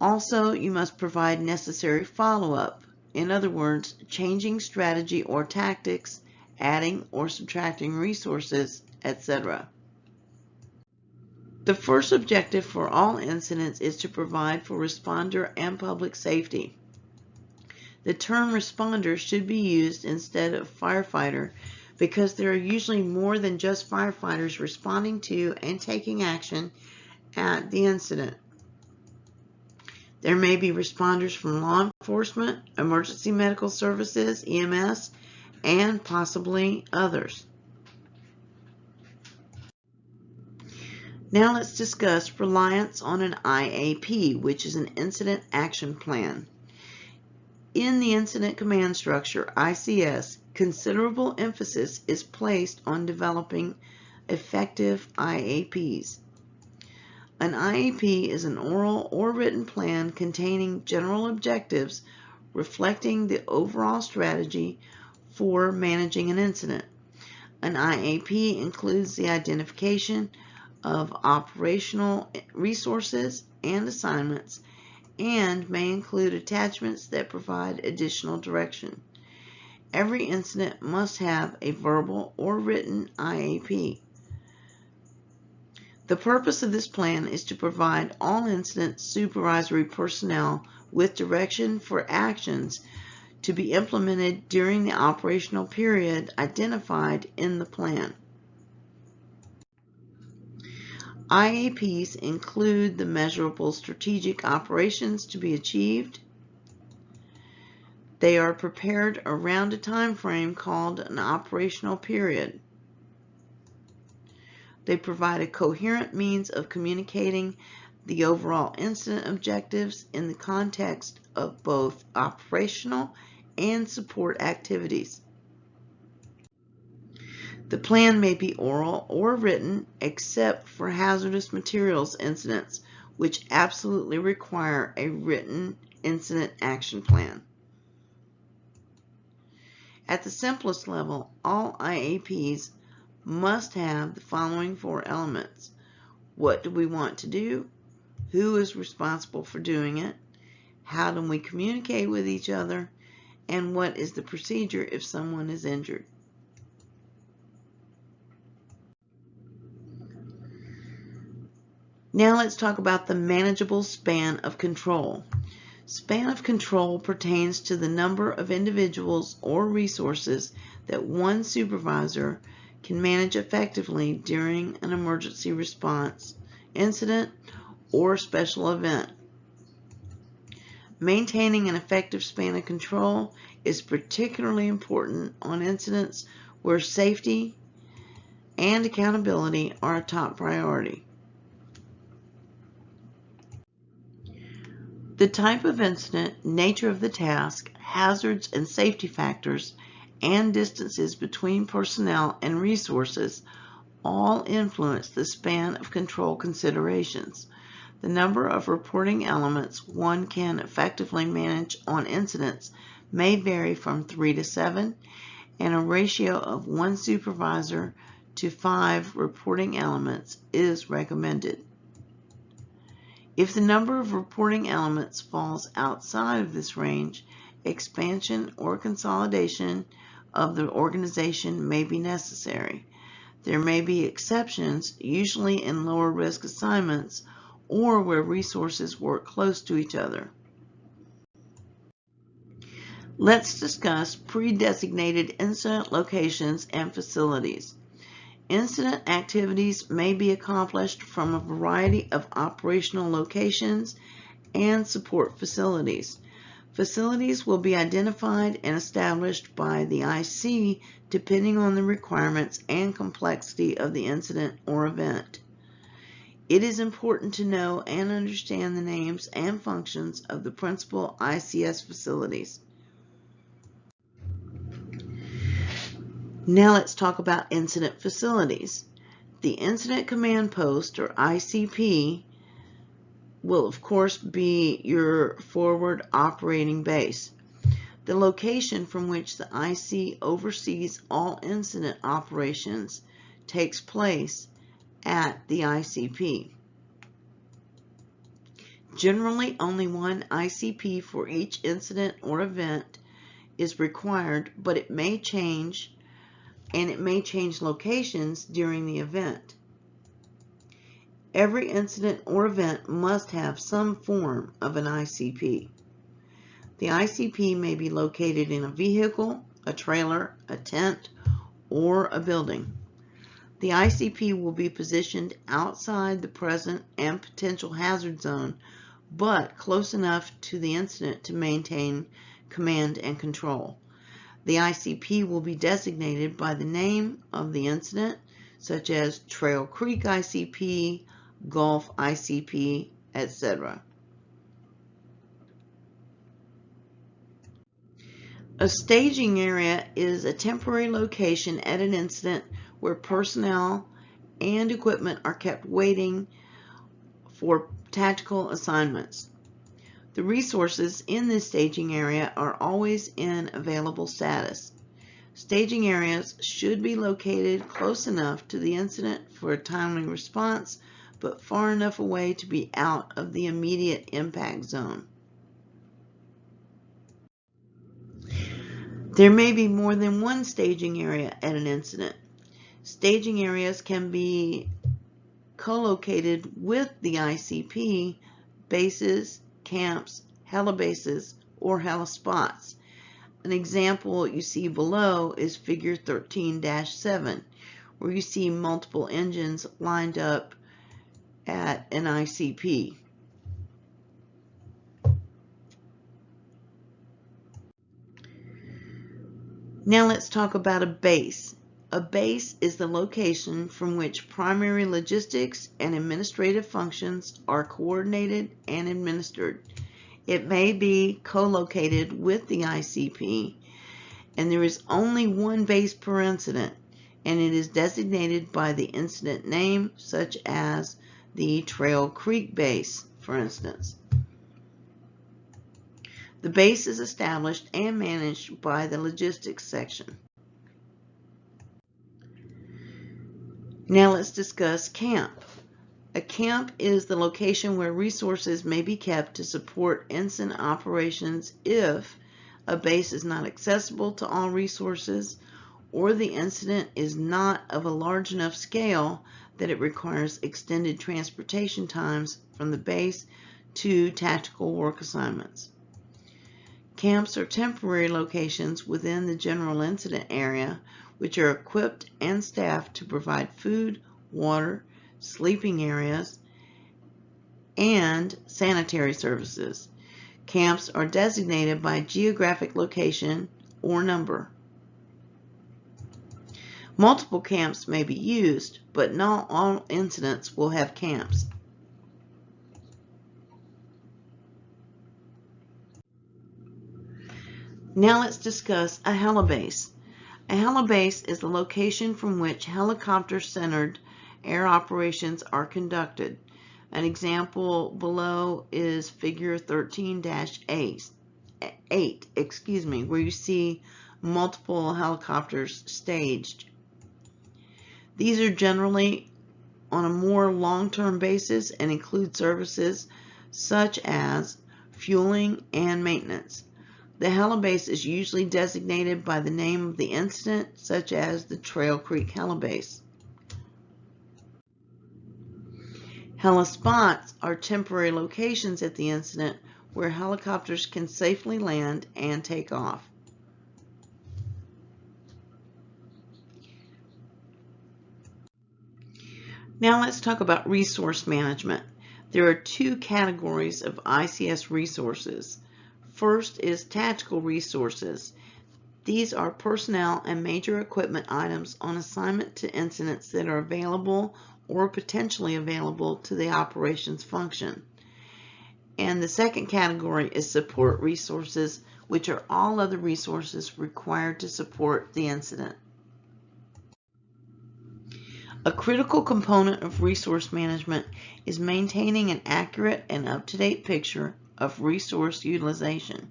Also, you must provide necessary follow-up. In other words, changing strategy or tactics, adding or subtracting resources, etc. The first objective for all incidents is to provide for responder and public safety. The term responder should be used instead of firefighter because there are usually more than just firefighters responding to and taking action at the incident. There may be responders from law enforcement, emergency medical services, EMS, and possibly others. Now let's discuss reliance on an IAP, which is an Incident Action Plan. In the Incident Command Structure, ICS, considerable emphasis is placed on developing effective IAPs. An IAP is an oral or written plan containing general objectives reflecting the overall strategy for managing an incident. An IAP includes the identification of operational resources and assignments and may include attachments that provide additional direction. Every incident must have a verbal or written IAP. The purpose of this plan is to provide all incident supervisory personnel with direction for actions to be implemented during the operational period identified in the plan. IAPs include the measurable strategic operations to be achieved. They are prepared around a time frame called an operational period. They provide a coherent means of communicating the overall incident objectives in the context of both operational and support activities. The plan may be oral or written, except for hazardous materials incidents, which absolutely require a written incident action plan. At the simplest level, all IAPs must have the following four elements. What do we want to do? Who is responsible for doing it? How do we communicate with each other? And what is the procedure if someone is injured? Now let's talk about the manageable span of control. Span of control pertains to the number of individuals or resources that one supervisor can manage effectively during an emergency response, incident, or special event. Maintaining an effective span of control is particularly important on incidents where safety and accountability are a top priority. The type of incident, nature of the task, hazards and safety factors, and distances between personnel and resources all influence the span of control considerations. The number of reporting elements one can effectively manage on incidents may vary from 3 to 7, and a ratio of 1 supervisor to 5 reporting elements is recommended. If the number of reporting elements falls outside of this range, expansion or consolidation of the organization may be necessary. There may be exceptions, usually in lower risk assignments or where resources work close to each other. Let's discuss pre-designated incident locations and facilities. Incident activities may be accomplished from a variety of operational locations and support facilities. Facilities will be identified and established by the IC depending on the requirements and complexity of the incident or event. It is important to know and understand the names and functions of the principal ICS facilities. Now let's talk about incident facilities. The Incident Command Post, or ICP, will of course be your forward operating base. The location from which the IC oversees all incident operations takes place at the ICP. Generally, only one ICP for each incident or event is required, but it may change, and it may change locations during the event. Every incident or event must have some form of an ICP. The ICP may be located in a vehicle, a trailer, a tent, or a building. The ICP will be positioned outside the present and potential hazard zone, but close enough to the incident to maintain command and control. The ICP will be designated by the name of the incident, such as Trail Creek ICP, Gulf ICP, etc. A staging area is a temporary location at an incident where personnel and equipment are kept waiting for tactical assignments. The resources in this staging area are always in available status. Staging areas should be located close enough to the incident for a timely response, but far enough away to be out of the immediate impact zone. There may be more than one staging area at an incident. Staging areas can be co-located with the ICP, bases, camps, helibases, or helispots. An example you see below is figure 13-7, where you see multiple engines lined up at an ICP. Now let's talk about a base. A base is the location from which primary logistics and administrative functions are coordinated and administered. It may be co-located with the ICP, and there is only one base per incident, and it is designated by the incident name, such as the Trail Creek Base, for instance. The base is established and managed by the logistics section. Now let's discuss camp. A camp is the location where resources may be kept to support incident operations if a base is not accessible to all resources, or the incident is not of a large enough scale that it requires extended transportation times from the base to tactical work assignments. Camps are temporary locations within the general incident area which are equipped and staffed to provide food, water, sleeping areas, and sanitary services. Camps are designated by geographic location or number. Multiple camps may be used, but not all incidents will have camps. Now let's discuss a helibase. A helibase is the location from which helicopter-centered air operations are conducted. An example below is figure 13-8, where you see multiple helicopters staged. These are generally on a more long-term basis and include services such as fueling and maintenance. The helibase is usually designated by the name of the incident, such as the Trail Creek helibase. Helispots are temporary locations at the incident where helicopters can safely land and take off. Now let's talk about resource management. There are two categories of ICS resources. First is tactical resources. These are personnel and major equipment items on assignment to incidents that are available or potentially available to the operations function. And the second category is support resources, which are all other resources required to support the incident. A critical component of resource management is maintaining an accurate and up-to-date picture of resource utilization.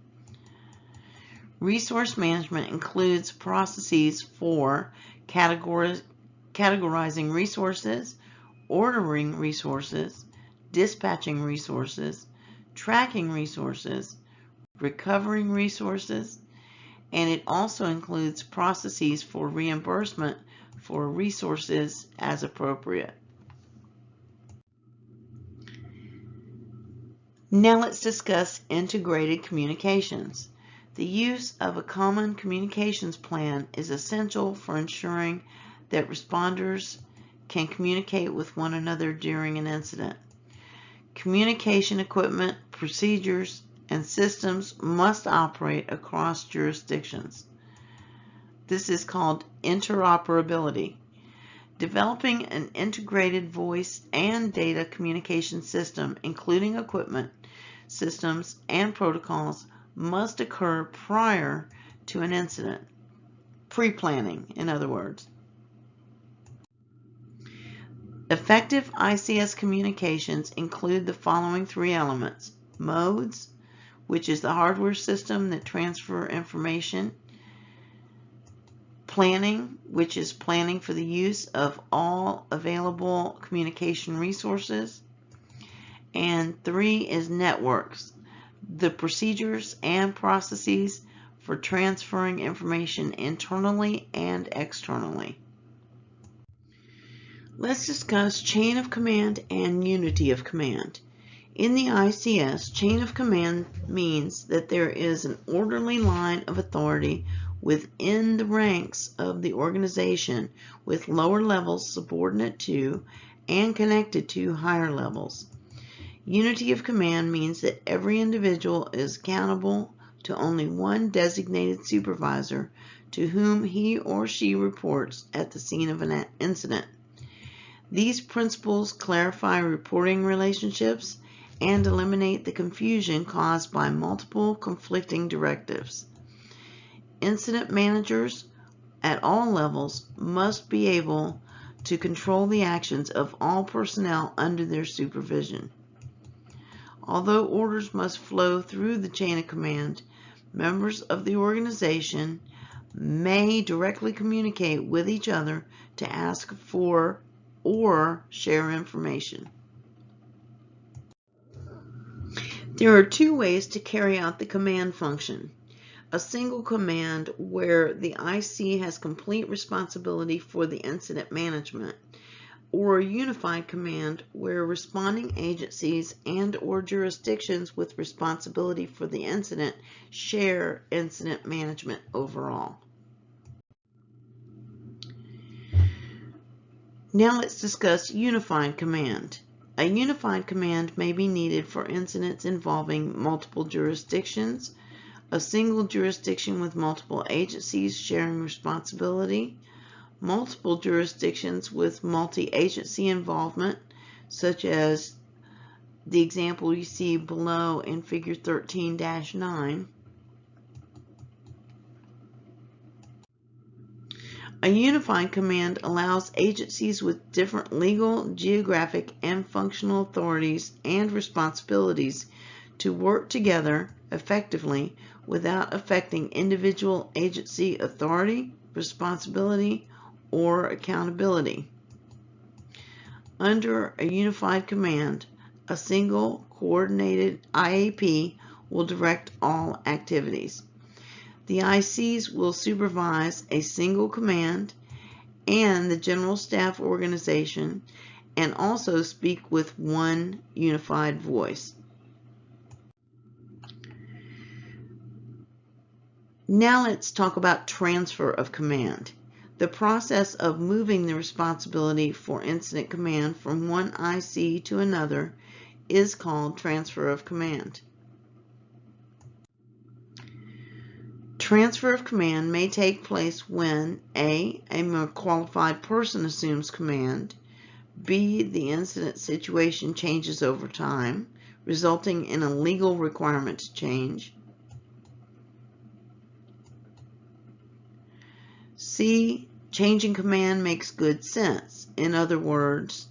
Resource management includes processes for categorizing resources, ordering resources, dispatching resources, tracking resources, recovering resources, and it also includes processes for reimbursement for resources as appropriate. Now let's discuss integrated communications. The use of a common communications plan is essential for ensuring that responders can communicate with one another during an incident. Communication equipment, procedures, and systems must operate across jurisdictions. This is called interoperability. Developing an integrated voice and data communication system, including equipment, systems, and protocols, must occur prior to an incident. Pre-planning, in other words. Effective ICS communications include the following three elements: modes, which is the hardware system that transfers information; planning, which is planning for the use of all available communication resources; and three is networks, the procedures and processes for transferring information internally and externally. Let's discuss chain of command and unity of command. In the ICS, chain of command means that there is an orderly line of authority within the ranks of the organization, with lower levels subordinate to and connected to higher levels. Unity of command means that every individual is accountable to only one designated supervisor to whom he or she reports at the scene of an incident. These principles clarify reporting relationships and eliminate the confusion caused by multiple conflicting directives. Incident managers at all levels must be able to control the actions of all personnel under their supervision. Although orders must flow through the chain of command, members of the organization may directly communicate with each other to ask for or share information. There are two ways to carry out the command function: a single command where the IC has complete responsibility for the incident management, or a unified command where responding agencies and/or jurisdictions with responsibility for the incident share incident management overall. Now let's discuss unified command. A unified command may be needed for incidents involving multiple jurisdictions, a single jurisdiction with multiple agencies sharing responsibility, multiple jurisdictions with multi-agency involvement, such as the example you see below in Figure 13-9. A unified command allows agencies with different legal, geographic, and functional authorities and responsibilities to work together effectively without affecting individual agency authority, responsibility, or accountability. Under a unified command, a single coordinated IAP will direct all activities. The ICs will supervise a single command and the general staff organization and also speak with one unified voice. Now let's talk about transfer of command. The process of moving the responsibility for incident command from one IC to another is called transfer of command. Transfer of command may take place when A more qualified person assumes command, B, the incident situation changes over time, resulting in a legal requirement to change, C, changing command makes good sense. In other words,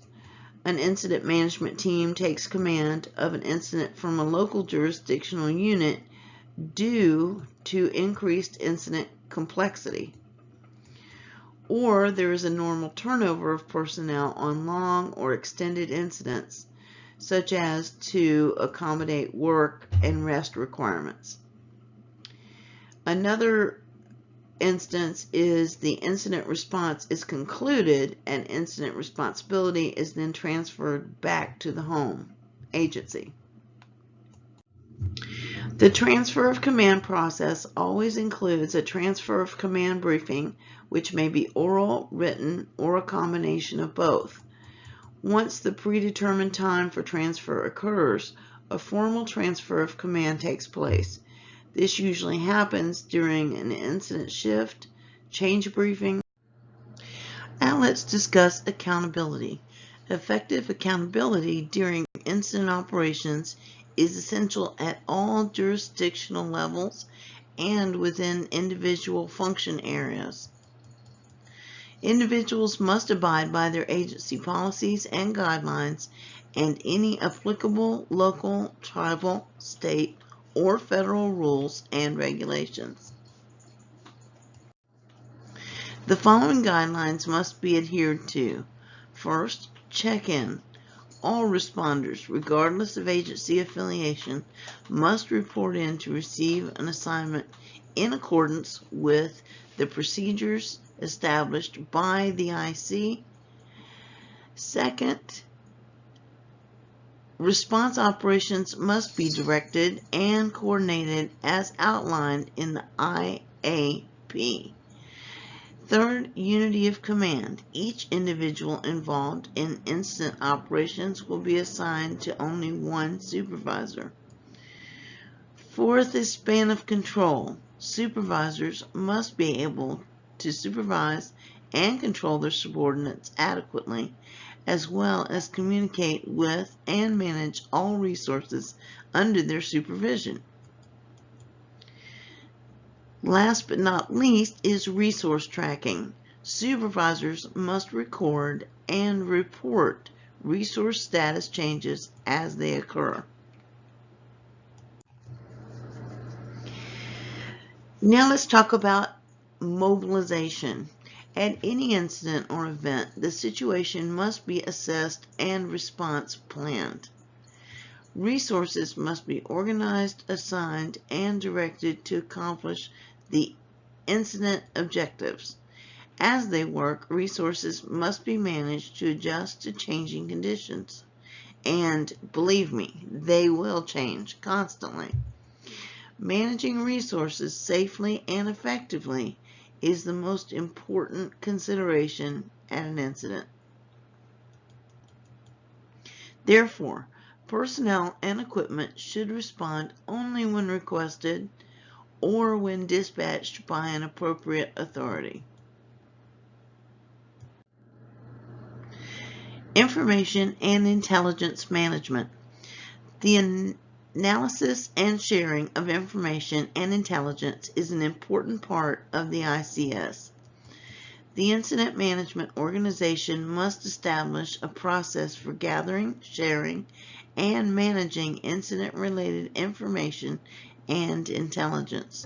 an incident management team takes command of an incident from a local jurisdictional unit due to increased incident complexity. Or there is a normal turnover of personnel on long or extended incidents, such as to accommodate work and rest requirements. Another instance is the incident response is concluded and incident responsibility is then transferred back to the home agency. The transfer of command process always includes a transfer of command briefing, which may be oral, written, or a combination of both. Once the predetermined time for transfer occurs, a formal transfer of command takes place. This usually happens during an incident shift, change briefing. Now let's discuss accountability. Effective accountability during incident operations is essential at all jurisdictional levels and within individual function areas. Individuals must abide by their agency policies and guidelines and any applicable local, tribal, state, or federal rules and regulations. The following guidelines must be adhered to. First, check-in. All responders, regardless of agency affiliation, must report in to receive an assignment in accordance with the procedures established by the IC. Second, response operations must be directed and coordinated as outlined in the IAP. Third, unity of command. Each individual involved in incident operations will be assigned to only one supervisor. Fourth is span of control. Supervisors must be able to supervise and control their subordinates adequately, as well as communicate with and manage all resources under their supervision. Last but not least is resource tracking. Supervisors must record and report resource status changes as they occur. Now let's talk about mobilization. At any incident or event, the situation must be assessed and response planned. Resources must be organized, assigned, and directed to accomplish the incident objectives. As they work, resources must be managed to adjust to changing conditions. And believe me, they will change constantly. Managing resources safely and effectively is the most important consideration at an incident. Therefore, personnel and equipment should respond only when requested or when dispatched by an appropriate authority. Information and intelligence management. The analysis and sharing of information and intelligence is an important part of the ICS. The incident management organization must establish a process for gathering, sharing, and managing incident-related information and intelligence.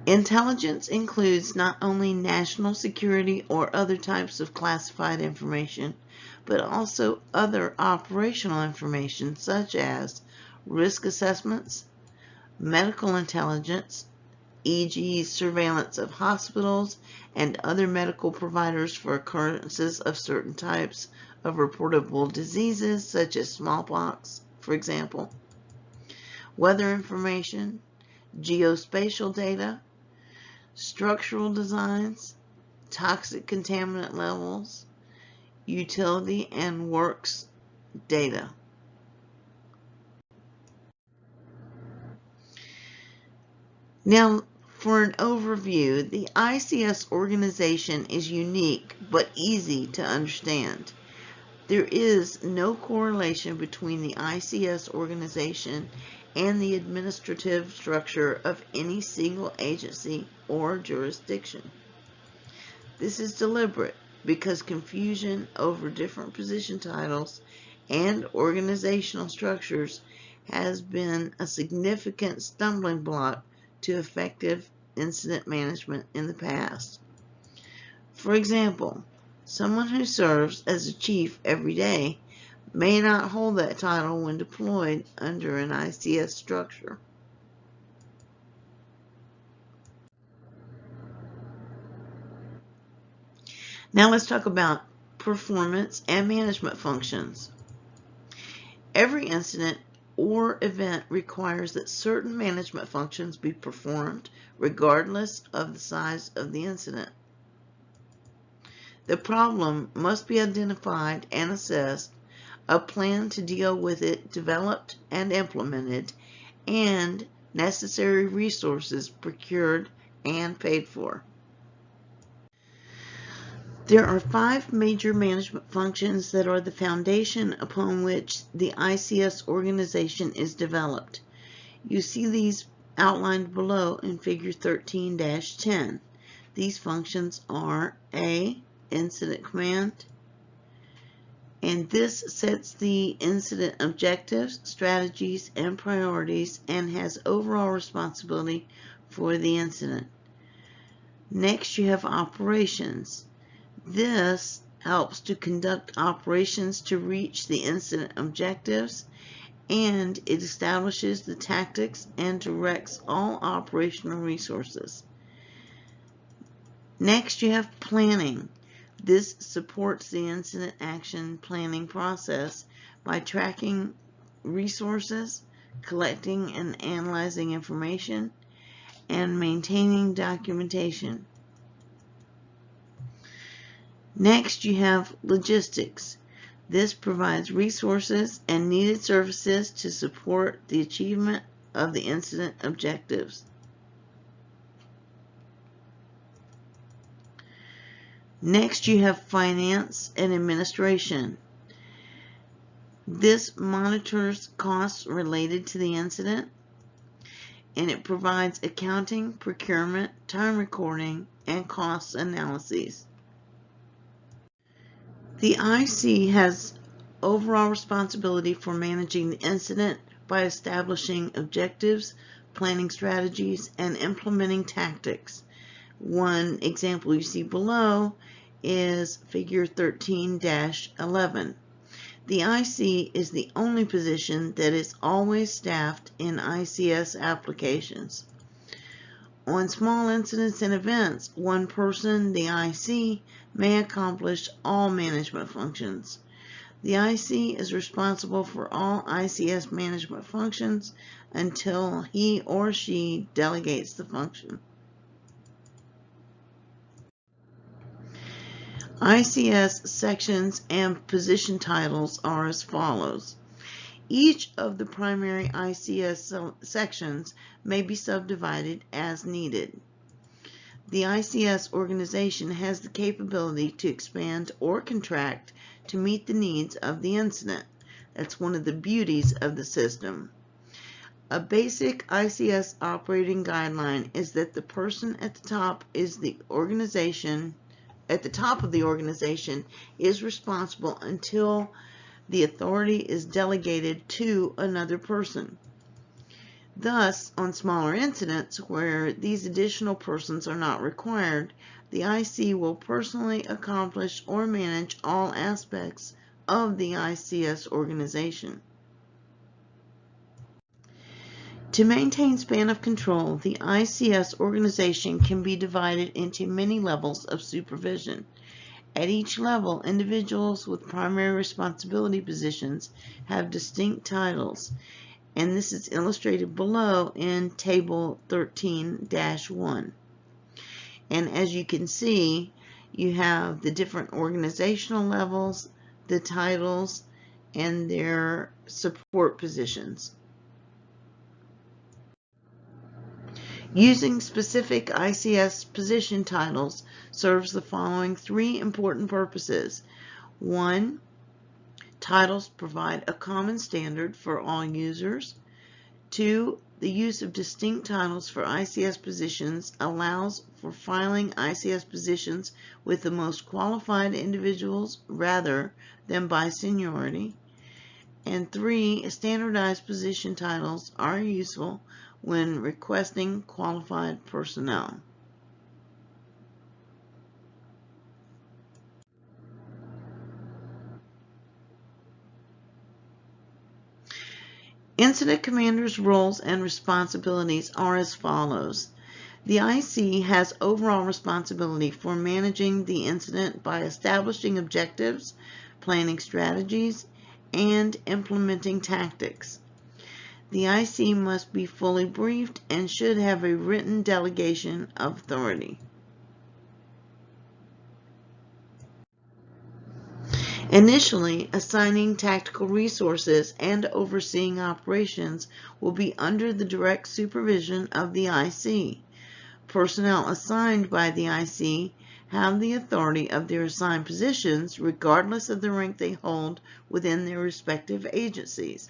Intelligence includes not only national security or other types of classified information, but also other operational information such as risk assessments, medical intelligence, e.g. surveillance of hospitals and other medical providers for occurrences of certain types of reportable diseases such as smallpox, for example, weather information, geospatial data, structural designs, toxic contaminant levels, utility and works data. Now, for an overview, the ICS organization is unique but easy to understand. There is no correlation between the ICS organization and the administrative structure of any single agency or jurisdiction. This is deliberate because confusion over different position titles and organizational structures has been a significant stumbling block to effective incident management in the past. For example, someone who serves as a chief every day may not hold that title when deployed under an ICS structure. Now let's talk about performance and management functions. Every incident or event requires that certain management functions be performed regardless of the size of the incident. The problem must be identified and assessed, a plan to deal with it developed and implemented, and necessary resources procured and paid for. There are 5 major management functions that are the foundation upon which the ICS organization is developed. You see these outlined below in Figure 13-10. These functions are A, Incident Command, and this sets the incident objectives, strategies, and priorities and has overall responsibility for the incident. Next, you have Operations. This helps to conduct operations to reach the incident objectives, and it establishes the tactics and directs all operational resources. Next, you have Planning. This supports the incident action planning process by tracking resources, collecting and analyzing information, and maintaining documentation. Next, you have logistics. This provides resources and needed services to support the achievement of the incident objectives. Next, you have finance and administration. This monitors costs related to the incident, and it provides accounting, procurement, time recording, and cost analyses. The IC has overall responsibility for managing the incident by establishing objectives, planning strategies, and implementing tactics. One example you see below is figure 13-11. The IC is the only position that is always staffed in ICS applications. On small incidents and events, one person, the IC, may accomplish all management functions. The IC is responsible for all ICS management functions until he or she delegates the function. ICS sections and position titles are as follows. Each of the primary ICS sections may be subdivided as needed. The ICS organization has the capability to expand or contract to meet the needs of the incident. That's one of the beauties of the system. A basic ICS operating guideline is that the person at the top of the organization is responsible until the authority is delegated to another person. Thus, on smaller incidents where these additional persons are not required, the IC will personally accomplish or manage all aspects of the ICS organization. To maintain span of control, the ICS organization can be divided into many levels of supervision. At each level, individuals with primary responsibility positions have distinct titles, and this is illustrated below in Table 13-1. And as you can see, you have the different organizational levels, the titles, and their support positions. Using specific ICS position titles serves the following three important purposes. 1. Titles provide a common standard for all users. 2. The use of distinct titles for ICS positions allows for filing ICS positions with the most qualified individuals rather than by seniority. And 3. Standardized position titles are useful when requesting qualified personnel. Incident commanders' roles and responsibilities are as follows. The IC has overall responsibility for managing the incident by establishing objectives, planning strategies, and implementing tactics. The IC must be fully briefed and should have a written delegation of authority. Initially, assigning tactical resources and overseeing operations will be under the direct supervision of the IC. Personnel assigned by the IC have the authority of their assigned positions regardless of the rank they hold within their respective agencies.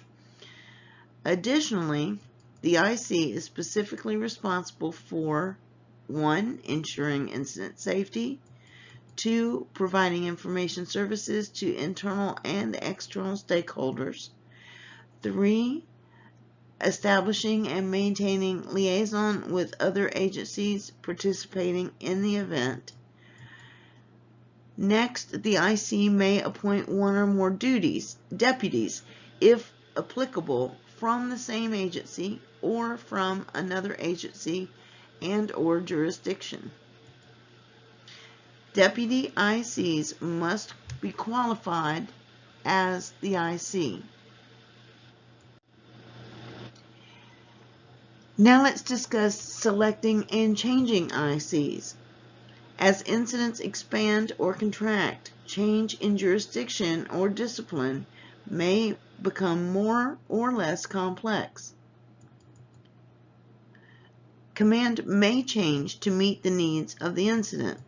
Additionally, the IC is specifically responsible for 1. Ensuring incident safety, 2. Providing information services to internal and external stakeholders, 3. Establishing and maintaining liaison with other agencies participating in the event. Next, the IC may appoint one or more deputies, if applicable, from the same agency or from another agency and/or jurisdiction. Deputy ICs must be qualified as the IC. Now let's discuss selecting and changing ICs. As incidents expand or contract, change in jurisdiction or discipline may become more or less complex. Command may change to meet the needs of the incident.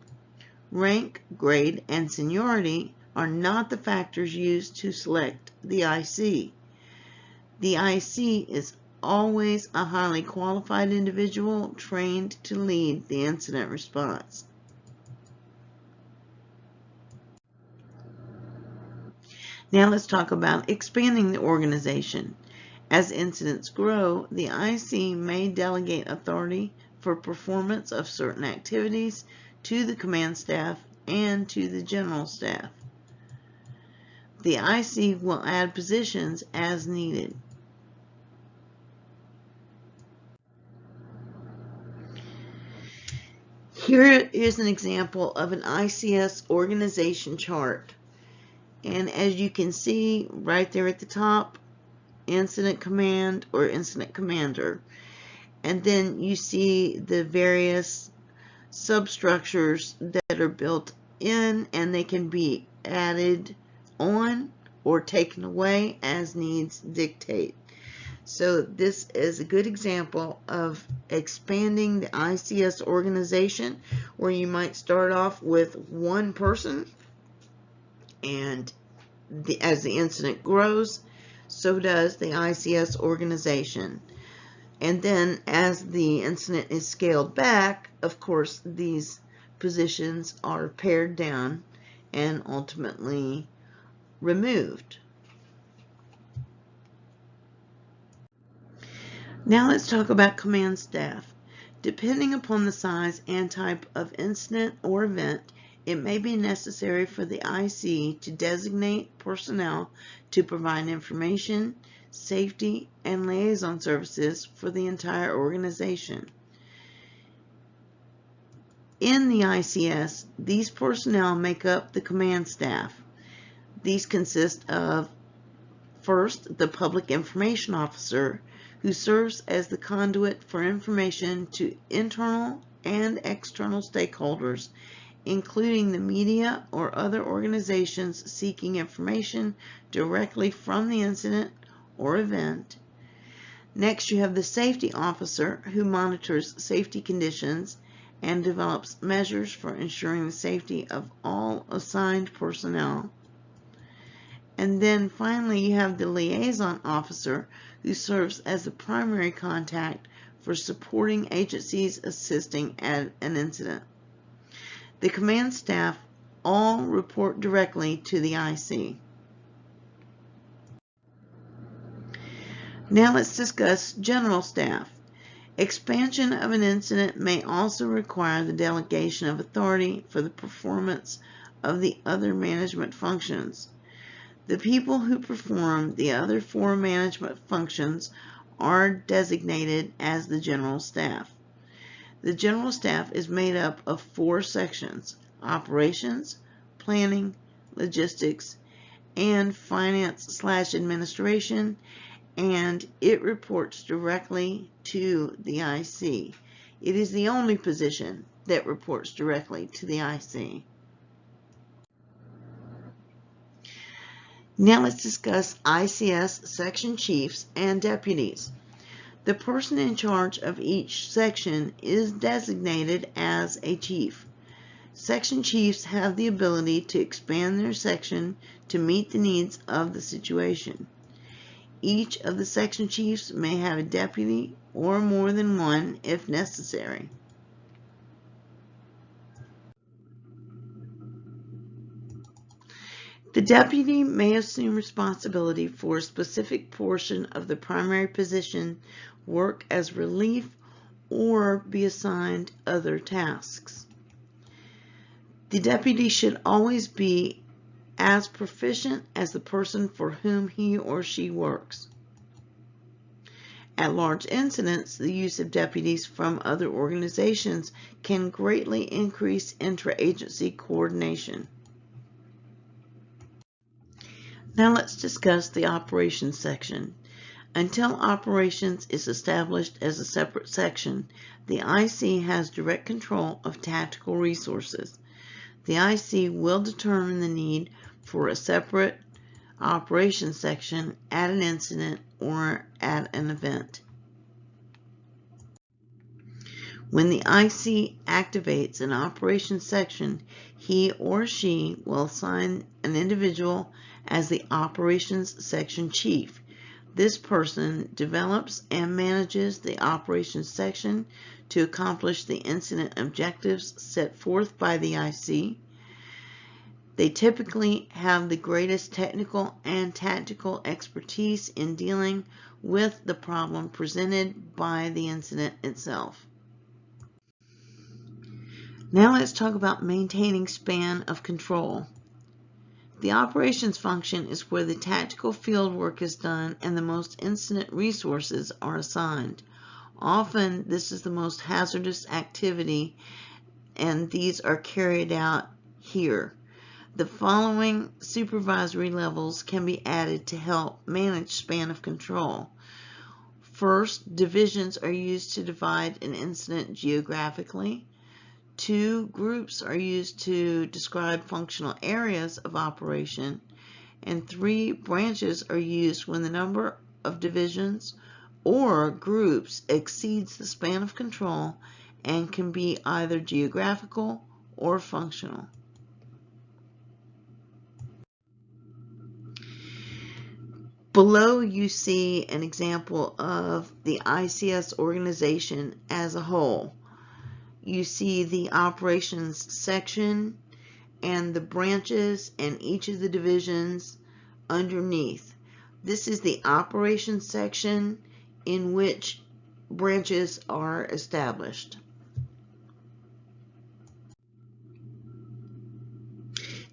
Rank, grade, and seniority are not the factors used to select the IC. The IC is always a highly qualified individual trained to lead the incident response. Now let's talk about expanding the organization. As incidents grow, the IC may delegate authority for performance of certain activities to the command staff and to the general staff. The IC will add positions as needed. Here is an example of an ICS organization chart. And as you can see right there at the top, incident command or incident commander. And then you see the various substructures that are built in, and they can be added on or taken away as needs dictate. So this is a good example of expanding the ICS organization, where you might start off with one person, and as the incident grows, so does the ICS organization. And then as the incident is scaled back, of course, these positions are pared down and ultimately removed. Now let's talk about command staff. Depending upon the size and type of incident or event, it may be necessary for the IC to designate personnel to provide information, safety, and liaison services for the entire organization. In the ICS, these personnel make up the command staff. These consist of, first, the Public Information Officer, who serves as the conduit for information to internal and external stakeholders, including the media or other organizations seeking information directly from the incident or event. Next, you have the Safety Officer, who monitors safety conditions and develops measures for ensuring the safety of all assigned personnel. And then finally, you have the Liaison Officer, who serves as the primary contact for supporting agencies assisting at an incident. The command staff all report directly to the IC. Now let's discuss general staff. Expansion of an incident may also require the delegation of authority for the performance of the other management functions. The people who perform the other 4 management functions are designated as the general staff. The general staff is made up of 4 sections: operations, planning, logistics, and finance/administration, and it reports directly to the IC. It is the only position that reports directly to the IC. Now let's discuss ICS section chiefs and deputies. The person in charge of each section is designated as a chief. Section chiefs have the ability to expand their section to meet the needs of the situation. Each of the section chiefs may have a deputy or more than one if necessary. The deputy may assume responsibility for a specific portion of the primary position, work as relief, or be assigned other tasks. The deputy should always be as proficient as the person for whom he or she works. At large incidents, the use of deputies from other organizations can greatly increase intra-agency coordination. Now let's discuss the operations section. Until operations is established as a separate section, the IC has direct control of tactical resources. The IC will determine the need for a separate operations section at an incident or at an event. When the IC activates an operations section, he or she will assign an individual as the operations section chief. This person develops and manages the operations section to accomplish the incident objectives set forth by the IC. They typically have the greatest technical and tactical expertise in dealing with the problem presented by the incident itself. Now let's talk about maintaining span of control. The operations function is where the tactical field work is done and the most incident resources are assigned. Often this is the most hazardous activity, and these are carried out here. The following supervisory levels can be added to help manage span of control. First, divisions are used to divide an incident geographically. 2 groups are used to describe functional areas of operation. And 3 branches are used when the number of divisions or groups exceeds the span of control and can be either geographical or functional. Below you see an example of the ICS organization as a whole. You see the operations section and the branches and each of the divisions underneath. This is the operations section in which branches are established.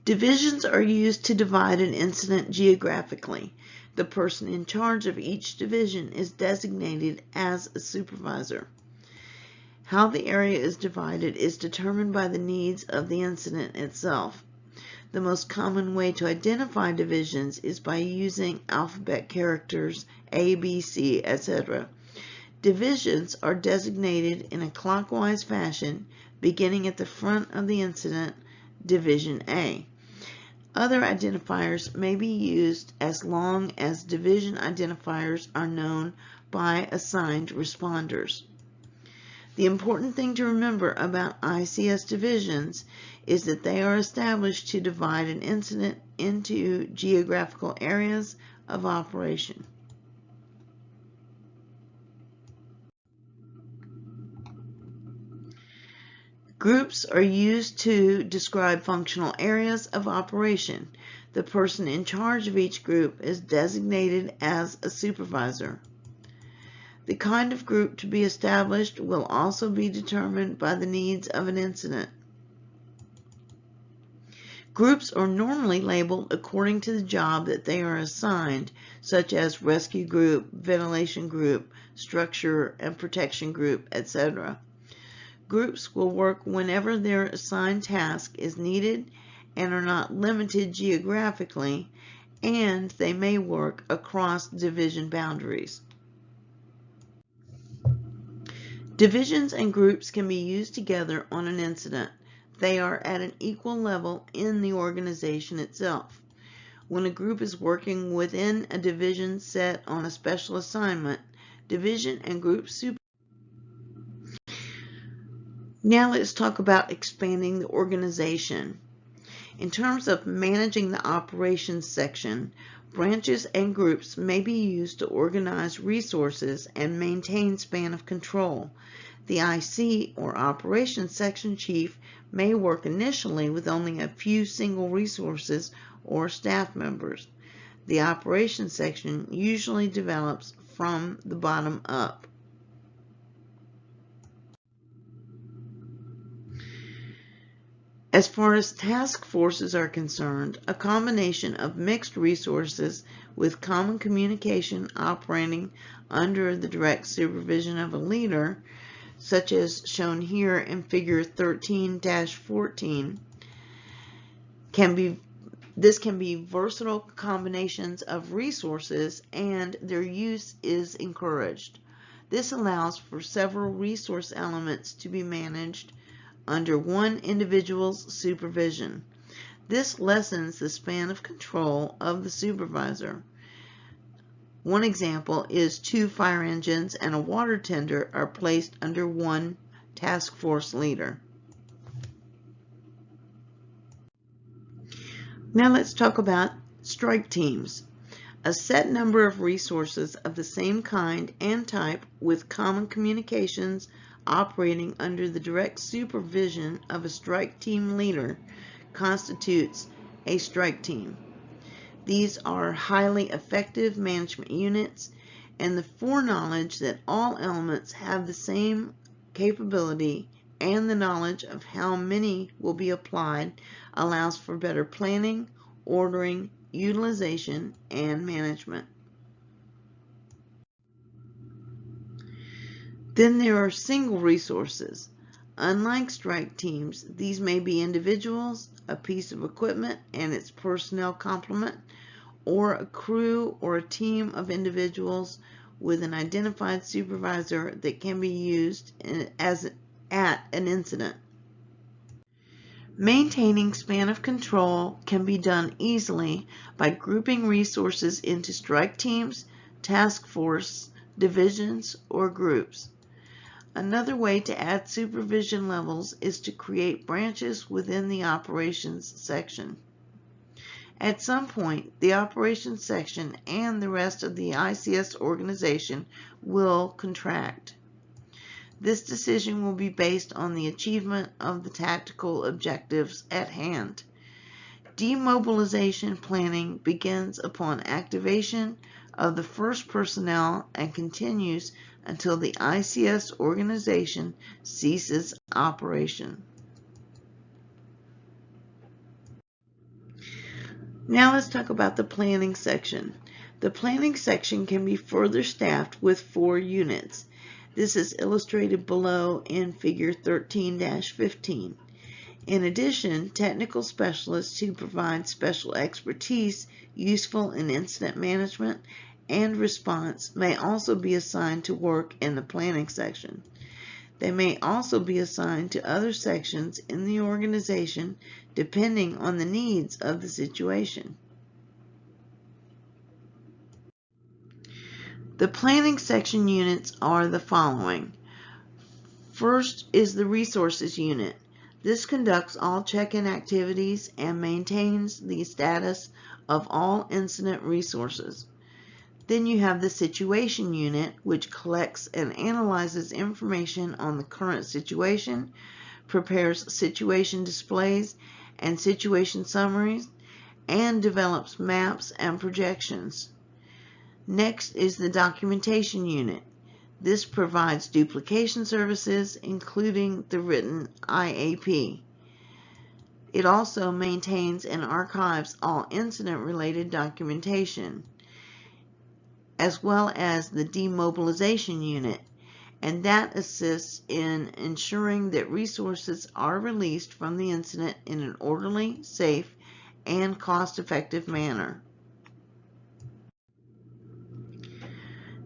Divisions are used to divide an incident geographically. The person in charge of each division is designated as a supervisor. How the area is divided is determined by the needs of the incident itself. The most common way to identify divisions is by using alphabet characters A, B, C, etc. Divisions are designated in a clockwise fashion, beginning at the front of the incident, Division A. Other identifiers may be used as long as division identifiers are known by assigned responders. The important thing to remember about ICS divisions is that they are established to divide an incident into geographical areas of operation. Groups are used to describe functional areas of operation. The person in charge of each group is designated as a supervisor. The kind of group to be established will also be determined by the needs of an incident. Groups are normally labeled according to the job that they are assigned, such as rescue group, ventilation group, structure and protection group, etc. Groups will work whenever their assigned task is needed and are not limited geographically, and they may work across division boundaries. Divisions and groups can be used together on an incident. They are at an equal level in the organization itself. When a group is working within a division set on a special assignment, division and group supervisors. Now let's talk about expanding the organization. In terms of managing the operations section, branches and groups may be used to organize resources and maintain span of control. The IC or operations section chief may work initially with only a few single resources or staff members. The operations section usually develops from the bottom up. As far as task forces are concerned, a combination of mixed resources with common communication operating under the direct supervision of a leader, such as shown here in figure 13-14, can be This can be versatile combinations of resources, and their use is encouraged. This allows for several resource elements to be managed under one individual's supervision. This lessens the span of control of the supervisor. One example is 2 fire engines and a water tender are placed under one task force leader. Now let's talk about strike teams. A set number of resources of the same kind and type with common communications operating under the direct supervision of a strike team leader constitutes a strike team. These are highly effective management units, and the foreknowledge that all elements have the same capability and the knowledge of how many will be applied allows for better planning, ordering, utilization, and management. Then there are single resources. Unlike strike teams, these may be individuals, a piece of equipment and its personnel complement, or a crew or a team of individuals with an identified supervisor that can be used at an incident. Maintaining span of control can be done easily by grouping resources into strike teams, task force, divisions, or groups. Another way to add supervision levels is to create branches within the operations section. At some point, the operations section and the rest of the ICS organization will contract. This decision will be based on the achievement of the tactical objectives at hand. Demobilization planning begins upon activation of the first personnel and continues until the ICS organization ceases operation. Now let's talk about the planning section. The planning section can be further staffed with 4 units. This is illustrated below in figure 13-15. In addition, technical specialists who provide special expertise useful in incident management and response may also be assigned to work in the planning section. They may also be assigned to other sections in the organization depending on the needs of the situation. The planning section units are the following. First is the resources unit. This conducts all check-in activities and maintains the status of all incident resources. Then you have the situation unit, which collects and analyzes information on the current situation, prepares situation displays and situation summaries, and develops maps and projections. Next is the documentation unit. This provides duplication services, including the written IAP. It also maintains and archives all incident-related documentation, as well as the demobilization unit, and that assists in ensuring that resources are released from the incident in an orderly, safe, and cost-effective manner.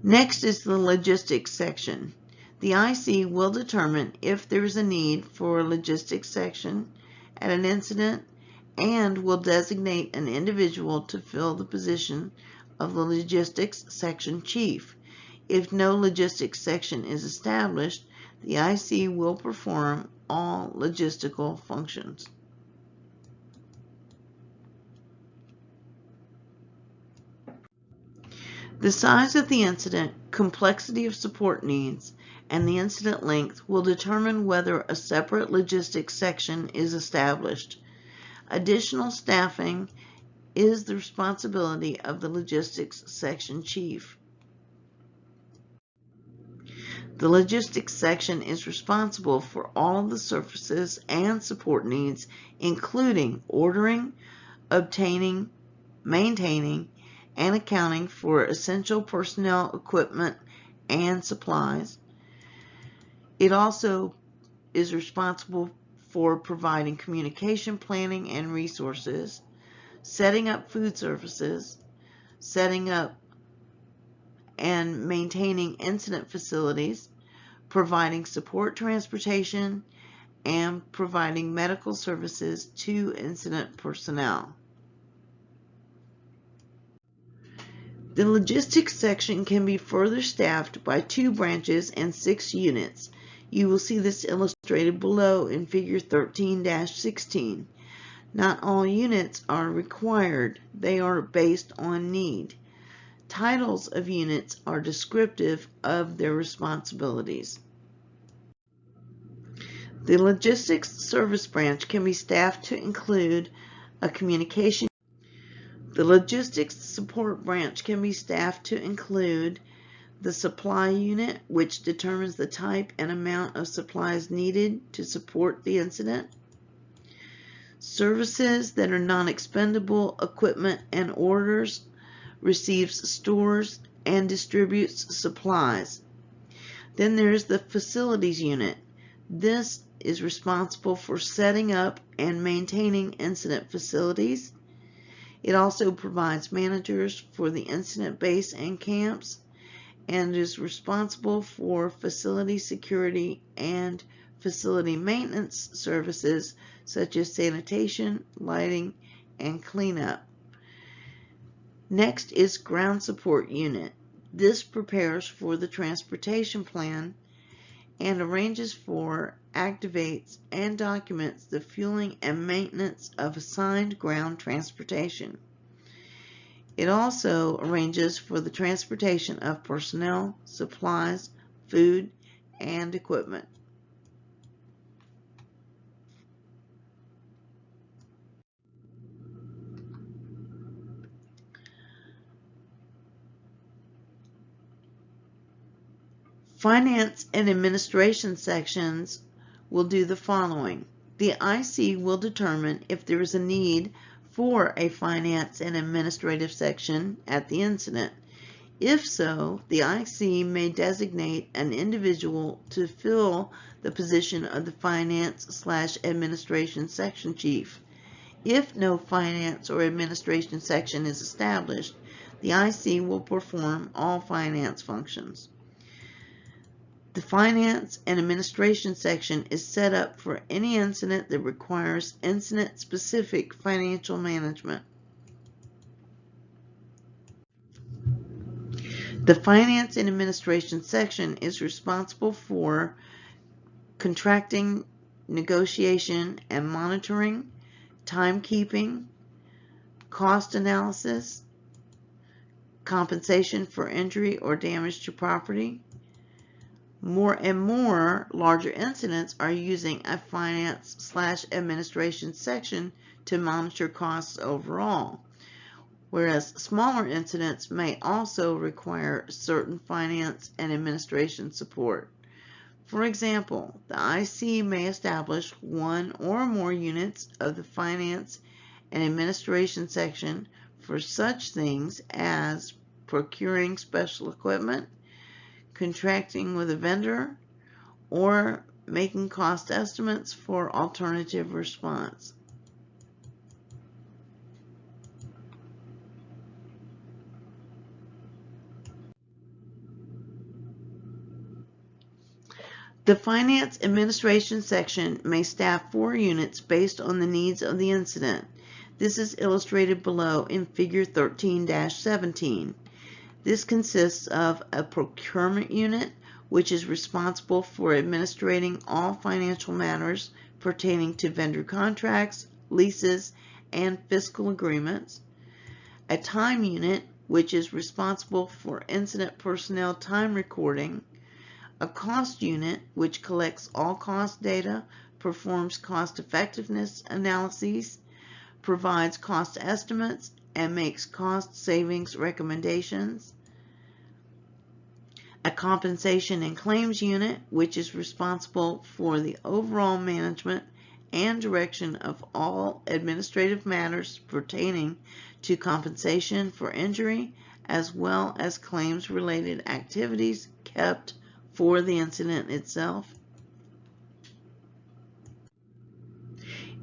Next is the logistics section. The IC will determine if there is a need for a logistics section at an incident and will designate an individual to fill the position of the logistics section chief. If no logistics section is established, the IC will perform all logistical functions. The size of the incident, complexity of support needs, and the incident length will determine whether a separate logistics section is established. Additional staffing is the responsibility of the logistics section chief. The logistics section is responsible for all of the services and support needs, including ordering, obtaining, maintaining, and accounting for essential personnel, equipment, and supplies. It also is responsible for providing communication planning and resources, setting up food services, setting up and maintaining incident facilities, providing support transportation, and providing medical services to incident personnel. The logistics section can be further staffed by 2 branches and 6 units. You will see this illustrated below in Figure 13-16. Not all units are required. They are based on need. Titles of units are descriptive of their responsibilities. The logistics service branch can be staffed to include a communication. The logistics support branch can be staffed to include the supply unit, which determines the type and amount of supplies needed to support the incident. Services that are non-expendable equipment and orders, receives, stores, and distributes supplies. Then there's the facilities unit. This is responsible for setting up and maintaining incident facilities. It also provides managers for the incident base and camps, and is responsible for facility security and facility maintenance services such as sanitation, lighting, and cleanup. Next is ground support unit. This prepares for the transportation plan and arranges for, activates, and documents the fueling and maintenance of assigned ground transportation. It also arranges for the transportation of personnel, supplies, food, and equipment. Finance and administration sections will do the following. The IC will determine if there is a need for a finance and administrative section at the incident. If so, the IC may designate an individual to fill the position of the finance/administration section chief. If no finance or administration section is established, the IC will perform all finance functions. The Finance and Administration section is set up for any incident that requires incident-specific financial management. The Finance and Administration section is responsible for contracting, negotiation and monitoring, timekeeping, cost analysis, compensation for injury or damage to property. More and more larger incidents are using a finance/administration section to monitor costs overall, whereas smaller incidents may also require certain finance and administration support. For example, the IC may establish 1 or more units of the finance and administration section for such things as procuring special equipment, contracting with a vendor, or making cost estimates for alternative response. The Finance Administration section may staff 4 units based on the needs of the incident. This is illustrated below in Figure 13-17. This consists of a procurement unit, which is responsible for administrating all financial matters pertaining to vendor contracts, leases, and fiscal agreements. A time unit, which is responsible for incident personnel time recording. A cost unit, which collects all cost data, performs cost effectiveness analyses, provides cost estimates, and makes cost savings recommendations. A compensation and claims unit, which is responsible for the overall management and direction of all administrative matters pertaining to compensation for injury, as well as claims-related activities kept for the incident itself.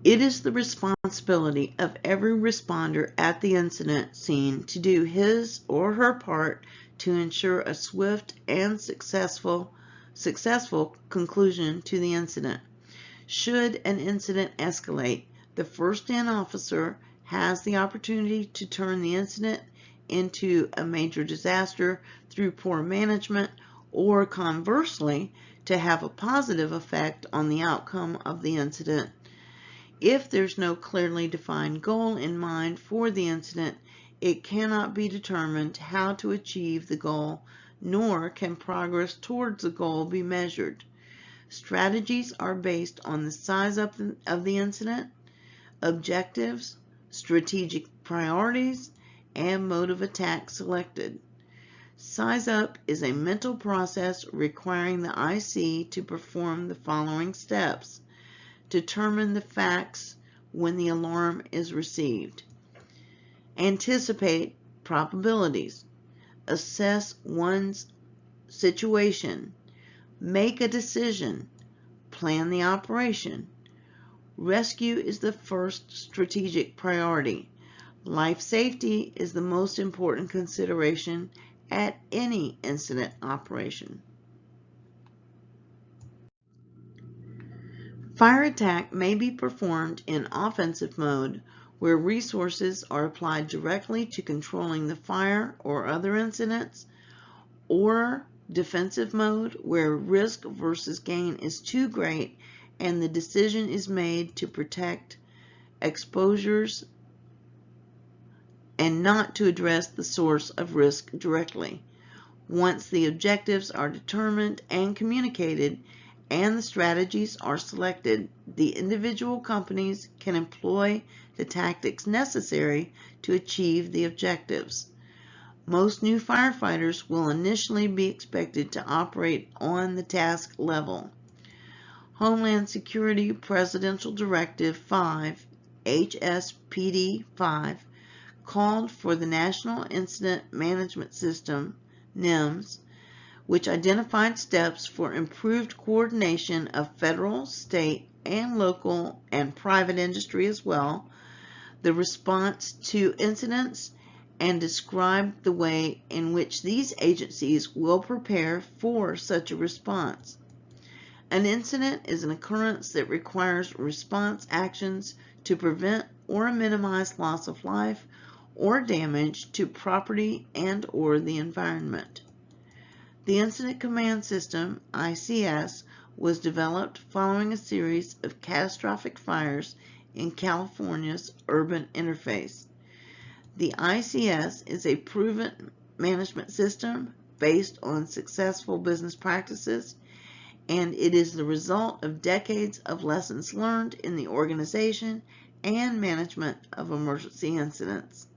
It is the responsibility of every responder at the incident scene to do his or her part to ensure a swift and successful conclusion to the incident. Should an incident escalate, the first-in officer has the opportunity to turn the incident into a major disaster through poor management, or conversely, to have a positive effect on the outcome of the incident. If there's no clearly defined goal in mind for the incident, it cannot be determined how to achieve the goal, nor can progress towards the goal be measured. Strategies are based on the size of the incident, objectives, strategic priorities, and mode of attack selected. Size up is a mental process requiring the IC to perform the following steps. Determine the facts when the alarm is received. Anticipate probabilities. Assess one's situation. Make a decision. Plan the operation. Rescue is the first strategic priority. Life safety is the most important consideration at any incident operation. Fire attack may be performed in offensive mode, where resources are applied directly to controlling the fire or other incidents, or defensive mode, where risk versus gain is too great and the decision is made to protect exposures and not to address the source of risk directly. Once the objectives are determined and communicated and the strategies are selected, the individual companies can employ the tactics necessary to achieve the objectives. Most new firefighters will initially be expected to operate on the task level. Homeland Security Presidential Directive 5, HSPD 5, called for the National Incident Management System, NIMS, which identified steps for improved coordination of federal, state, and local and private industry as well, the response to incidents, and described the way in which these agencies will prepare for such a response. An incident is an occurrence that requires response actions to prevent or minimize loss of life or damage to property and or the environment. The Incident Command System, ICS, was developed following a series of catastrophic fires in California's urban interface. The ICS is a proven management system based on successful business practices, and it is the result of decades of lessons learned in the organization and management of emergency incidents.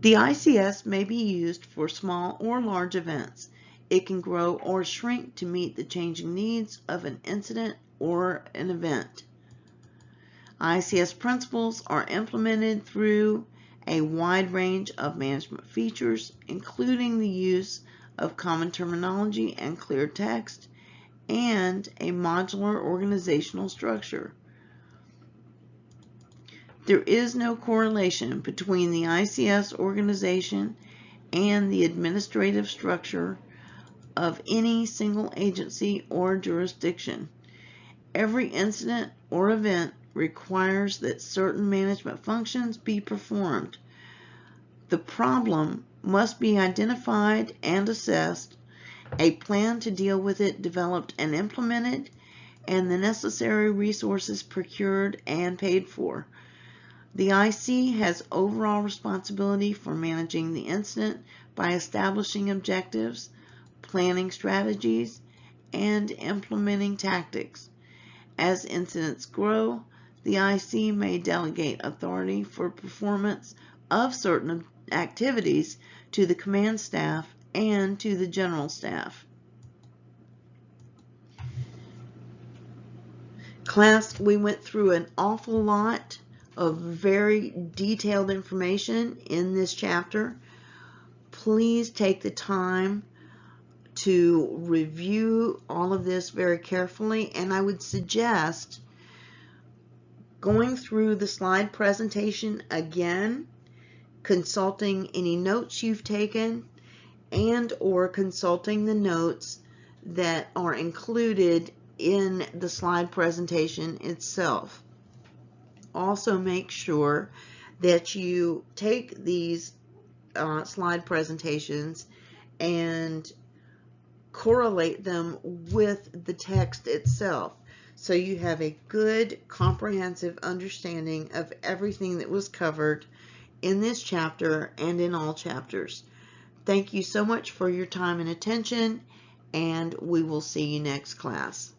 The ICS may be used for small or large events. It can grow or shrink to meet the changing needs of an incident or an event. ICS principles are implemented through a wide range of management features, including the use of common terminology and clear text, and a modular organizational structure. There is no correlation between the ICS organization and the administrative structure of any single agency or jurisdiction. Every incident or event requires that certain management functions be performed. The problem must be identified and assessed, a plan to deal with it developed and implemented, and the necessary resources procured and paid for. The IC has overall responsibility for managing the incident by establishing objectives, planning strategies, and implementing tactics. As incidents grow, the IC may delegate authority for performance of certain activities to the command staff and to the general staff. Class, we went through an awful lot of very detailed information in this chapter. Please take the time to review all of this very carefully, and I would suggest going through the slide presentation again, consulting any notes you've taken, and or consulting the notes that are included in the slide presentation itself. Also make sure that you take these slide presentations and correlate them with the text itself, so you have a good comprehensive understanding of everything that was covered in this chapter and in all chapters. Thank you so much for your time and attention, and we will see you next class.